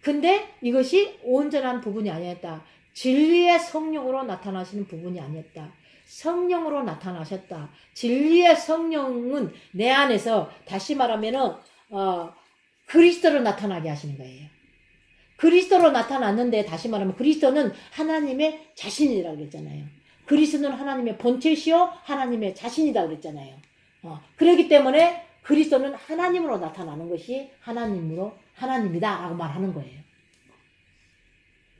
근데 이것이 온전한 부분이 아니었다. 진리의 성령으로 나타나시는 부분이 아니었다. 성령으로 나타나셨다. 진리의 성령은 내 안에서 다시 말하면은 그리스도로 나타나게 하시는 거예요. 그리스도로 나타났는데 다시 말하면 그리스도는 하나님의 자신이라고 그랬잖아요. 그리스도는 하나님의 본체시요 하나님의 자신이다 그랬잖아요. 그렇기 때문에 그리스도는 하나님으로 나타나는 것이 하나님이다라고 말하는 거예요.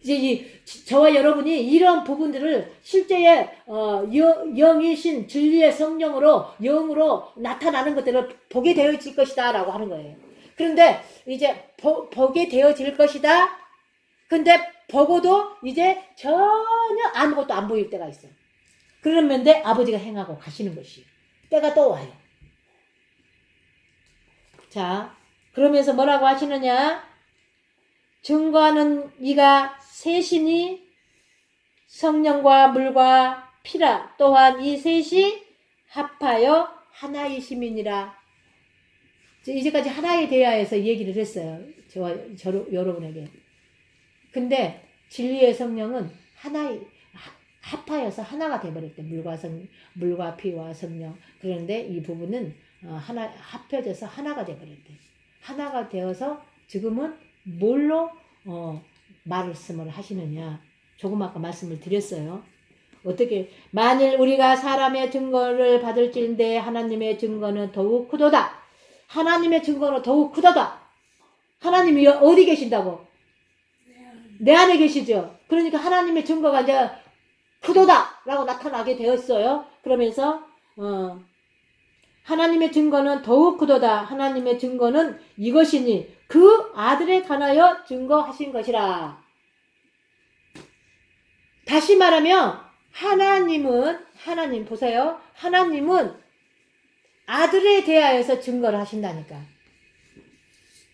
이제 저와 여러분이 이런 부분들을 실제의 영이신 진리의 성령으로 영으로 나타나는 것들을 보게 되어질 것이다라고 하는 거예요. 그런데 이제 보게 되어질 것이다. 근데 보고도 이제 전혀 아무것도 안 보일 때가 있어요. 그러는데 아버지가 행하고 가시는 것이에요. 때가 또 와요. 자, 그러면서 뭐라고 하시느냐? 증거하는 이가 셋이니 성령과 물과 피라. 또한 이 셋이 합하여 하나이심이니라. 이제까지 하나에 대하여서 얘기를 했어요. 여러분에게. 근데 진리의 성령은 합하여서 하나가 되어버렸대. 물과 피와 성령. 그런데 이 부분은 합혀져서 하나가 되어버렸대. 하나가 되어서 지금은 뭘로 말씀을 하시느냐. 조금 아까 말씀을 드렸어요. 어떻게 만일 우리가 사람의 증거를 받을진대 하나님의 증거는 더욱 크도다. 하나님의 증거는 더욱 크도다. 하나님이 어디 계신다고? 내 안에 계시죠. 그러니까 하나님의 증거가 이제 크도다 라고 나타나게 되었어요. 그러면서 하나님의 증거는 더욱 크도다. 하나님의 증거는 이것이니 그 아들에 관하여 증거하신 것이라. 다시 말하면 하나님 보세요. 하나님은 아들에 대하여서 증거를 하신다니까.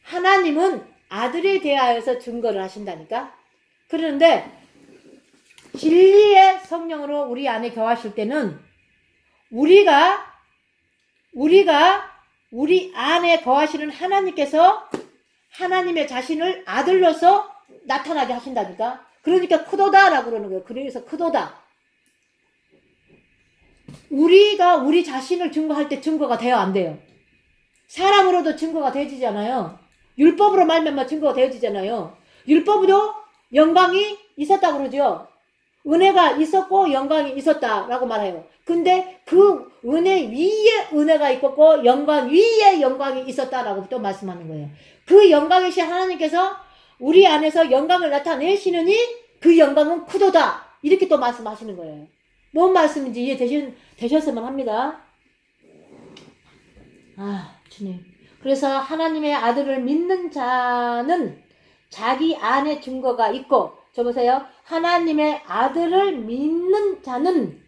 하나님은 아들에 대하여서 증거를 하신다니까. 그런데 진리의 성령으로 우리 안에 거하실 때는 우리가 우리 안에 거하시는 하나님께서 하나님의 자신을 아들로서 나타나게 하신다니까. 그러니까 크도다라고 그러는 거예요. 그래서 크도다. 우리가 우리 자신을 증거할 때 증거가 돼요, 안 돼요? 사람으로도 증거가 되지잖아요. 율법으로 말미암아 증거가 되어지잖아요. 율법으로 영광이 있었다고 그러죠. 은혜가 있었고 영광이 있었다라고 말해요. 근데 그 은혜 위에 은혜가 있었고 영광 위에 영광이 있었다라고 또 말씀하는 거예요. 그 영광이신 하나님께서 우리 안에서 영광을 나타내시느니 그 영광은 크도다. 이렇게 또 말씀하시는 거예요. 뭔 말씀인지 이해되셨으면 합니다. 주님. 그래서 하나님의 아들을 믿는 자는 자기 안에 증거가 있고, 저 보세요. 하나님의 아들을 믿는 자는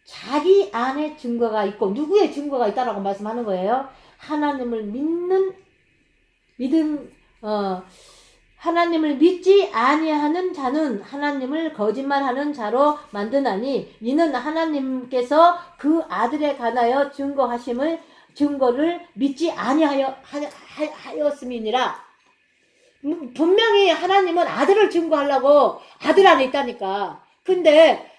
자기 안에 증거가 있고, 누구의 증거가 있다라고 말씀하는 거예요? 하나님을 하나님을 믿지 아니하는 자는 하나님을 거짓말하는 자로 만드나니 이는 하나님께서 그 아들에 관하여 증거를 믿지 아니하였음이니라. 분명히 하나님은 아들을 증거하려고 아들 안에 있다니까. 근데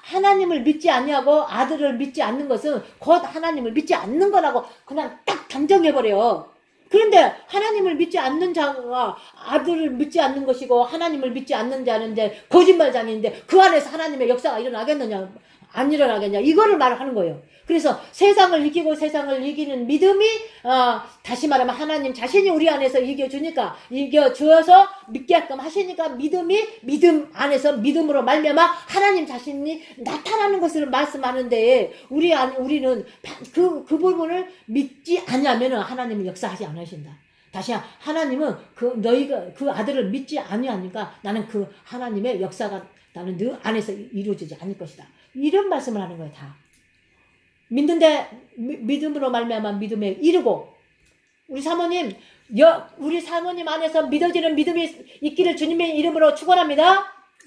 하나님을 믿지 아니하고 아들을 믿지 않는 것은 곧 하나님을 믿지 않는 거라고 그냥 딱 단정해버려. 그런데 하나님을 믿지 않는 자가 아들을 믿지 않는 것이고 하나님을 믿지 않는 자는 이제 거짓말장인데 그 안에서 하나님의 역사가 일어나겠느냐, 안 일어나겠냐, 이거를 말하는 거예요. 그래서 세상을 이기고 세상을 이기는 믿음이 다시 말하면 하나님 자신이 우리 안에서 이겨주어서 믿게끔 하시니까 믿음 안에서 믿음으로 말미암아 하나님 자신이 나타나는 것을 말씀하는데 우리는 그 부분을 믿지 않으면 하나님은 역사하지 않으신다. 다시 하나님은 너희가 그 아들을 믿지 아니하니까 나는 그 하나님의 역사가 나는 너 안에서 이루어지지 않을 것이다. 이런 말씀을 하는 거예요. 다. 믿는데 믿음으로 말미암아 믿음에 이르고, 우리 사모님 안에서 믿어지는 믿음이 있기를 주님의 이름으로 축원합니다.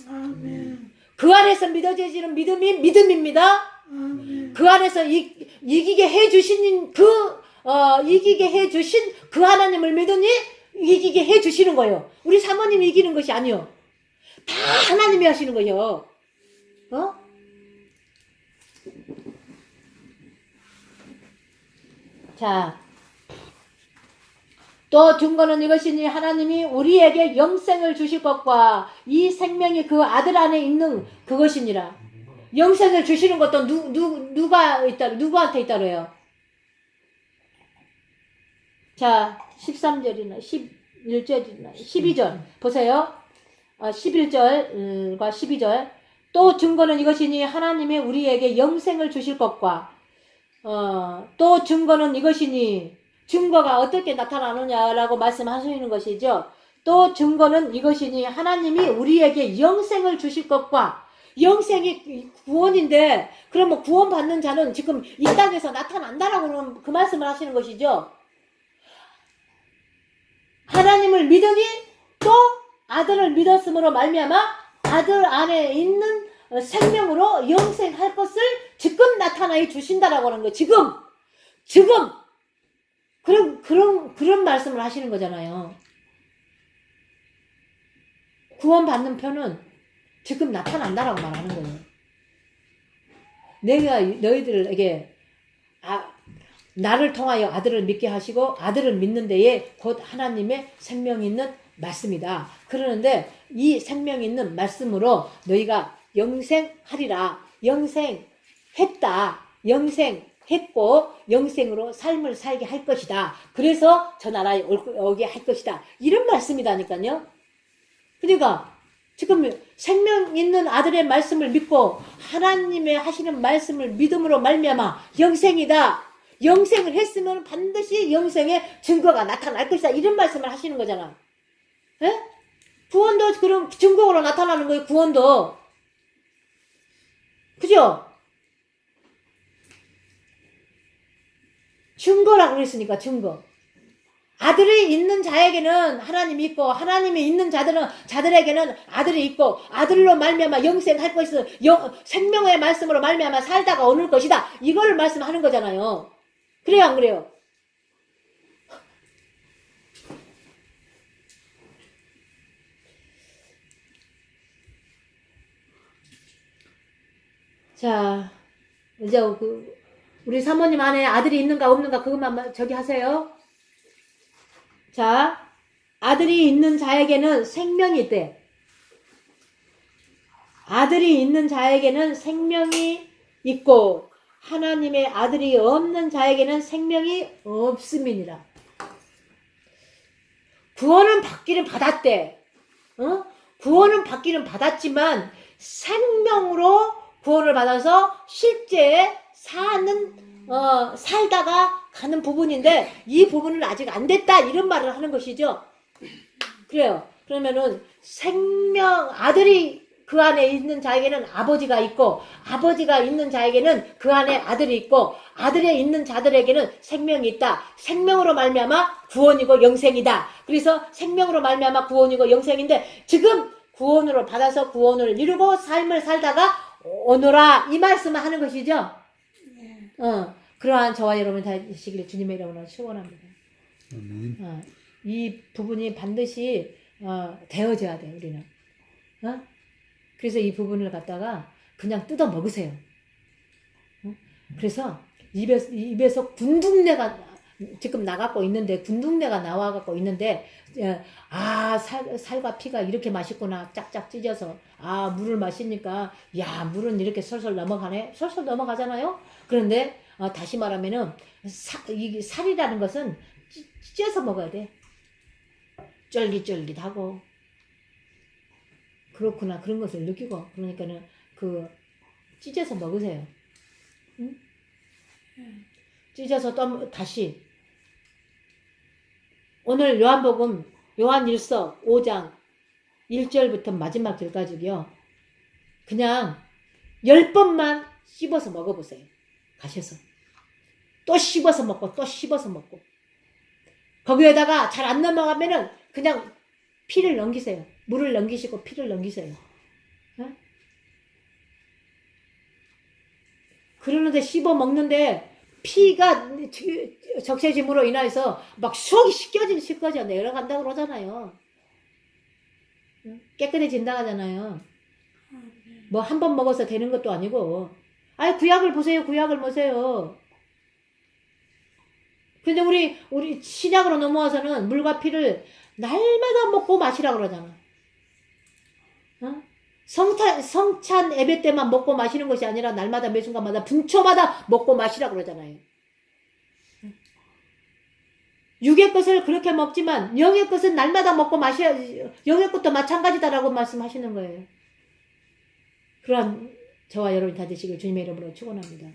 아멘. 그 안에서 믿어지는 믿음이 믿음입니다. 아멘. 그 안에서 이기게 해주신 그 하나님을 믿으니 이기게 해주시는 거예요. 우리 사모님이 이기는 것이 아니요. 다 하나님이 하시는 거예요. 어? 자, 또 증거는 이것이니 하나님이 우리에게 영생을 주실 것과 이 생명이 그 아들 안에 있는 그것이니라. 영생을 주시는 것도 누가 있다, 누구한테 있다래요? 자, 13절이나 11절이나 12절 보세요. 11절과 12절. 또 증거는 이것이니 하나님이 우리에게 영생을 주실 것과 또 증거는 이것이니 증거가 어떻게 나타나느냐라고 말씀하시는 것이죠. 또 증거는 이것이니 하나님이 우리에게 영생을 주실 것과 영생이 구원인데 그러면 구원받는 자는 지금 이 땅에서 나타난다라고 그 말씀을 하시는 것이죠. 하나님을 믿으니 또 아들을 믿었으므로 말미암아 아들 안에 있는 생명으로 영생할 것을 지금 나타나게 주신다라고 하는 거예요. 지금 그런 말씀을 하시는 거잖아요. 구원받는 편은 지금 나타난다라고 말하는 거예요. 내가 너희들에게 나를 통하여 아들을 믿게 하시고 아들을 믿는 데에 곧 하나님의 생명이 있는 말씀이다. 그러는데 이 생명이 있는 말씀으로 너희가 영생하리라. 영생했다. 영생했고 영생으로 삶을 살게 할 것이다. 그래서 저 나라에 오게 할 것이다. 이런 말씀이다니까요. 그러니까 지금 생명 있는 아들의 말씀을 믿고 하나님의 하시는 말씀을 믿음으로 말미암아 영생이다. 영생을 했으면 반드시 영생의 증거가 나타날 것이다. 이런 말씀을 하시는 거잖아. 에? 구원도 그런 증거로 나타나는 거예요. 구원도. 그죠? 증거라고 그랬으니까 증거. 아들이 있는 자에게는 하나님이 있고 하나님이 있는 자들에게는 아들이 있고 아들로 말미암아 영생할 것이다. 생명의 말씀으로 말미암아 살다가 오는 것이다. 이걸 말씀하는 거잖아요. 그래요, 안 그래요? 자, 이제 우리 사모님 안에 아들이 있는가 없는가 그것만 저기 하세요. 자, 아들이 있는 자에게는 생명이 있대. 아들이 있는 자에게는 생명이 있고 하나님의 아들이 없는 자에게는 생명이 없음이니라. 구원은 받기는 받았대. 구원은 받기는 받았지만 생명으로 구원을 받아서 실제 살다가 가는 부분인데 이 부분은 아직 안 됐다 이런 말을 하는 것이죠. 그래요. 그러면은 아들이 그 안에 있는 자에게는 아버지가 있고 아버지가 있는 자에게는 그 안에 아들이 있고 아들에 있는 자들에게는 생명이 있다. 생명으로 말미암아 구원이고 영생이다. 그래서 생명으로 말미암아 구원이고 영생인데 지금 구원으로 받아서 구원을 이루고 삶을 살다가 오너라 이 말씀을 하는 것이죠. 그러한 저와 여러분 되시기를 주님의 이름으로 축원합니다. 이 부분이 반드시 되어져야 돼 우리는. 그래서 이 부분을 갖다가 그냥 뜯어 먹으세요. 그래서 입에서 군둥내가 지금 나갖고 있는데 군둥내가 나와갖고 있는데 살과 피가 이렇게 맛있구나 짝짝 찢어서 물을 마시니까 야 물은 이렇게 솔솔 넘어가네. 솔솔 넘어가잖아요. 그런데 다시 말하면은 이 살이라는 것은 찢어서 먹어야 돼. 쫄깃쫄깃하고 그렇구나 그런 것을 느끼고 그러니까는 찢어서 먹으세요. 응? 찢어서 또 다시 오늘 요한복음 요한일서 5장 1절부터 마지막 절까지요. 그냥 10번만 씹어서 먹어보세요. 가셔서 또 씹어서 먹고 또 씹어서 먹고 거기에다가 잘 안 넘어가면은 그냥 피를 넘기세요. 물을 넘기시고 피를 넘기세요. 그러는데 씹어 먹는데 피가 적셔짐으로 인해서 막 속이 씻겨져 내려간다고 그러잖아요. 깨끗해진다 하잖아요. 뭐 한 번 먹어서 되는 것도 아니고. 아니 구약을 보세요. 구약을 보세요. 근데 우리 신약으로 넘어와서는 물과 피를 날마다 먹고 마시라 그러잖아. 어? 성찬 예배 때만 먹고 마시는 것이 아니라 날마다 매 순간마다 분초마다 먹고 마시라 그러잖아요. 육의 것을 그렇게 먹지만 영의 것은 날마다 먹고 마셔야, 영의 것도 마찬가지다라고 말씀하시는 거예요. 그러한 저와 여러분이 다 되시길 주님의 이름으로 축원합니다.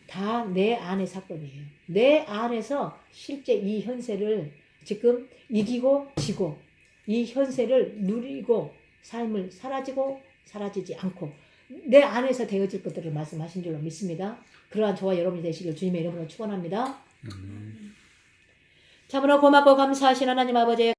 다 내 안의 사건이에요. 내 안에서 실제 이 현세를 지금 이기고 지고 이 현세를 누리고 삶을 사라지지 않고 내 안에서 되어질 것들을 말씀하신 줄로 믿습니다. 그러한 저와 여러분이 되시길 주님의 이름으로 축원합니다. 참으로 고맙고 감사하신 하나님 아버지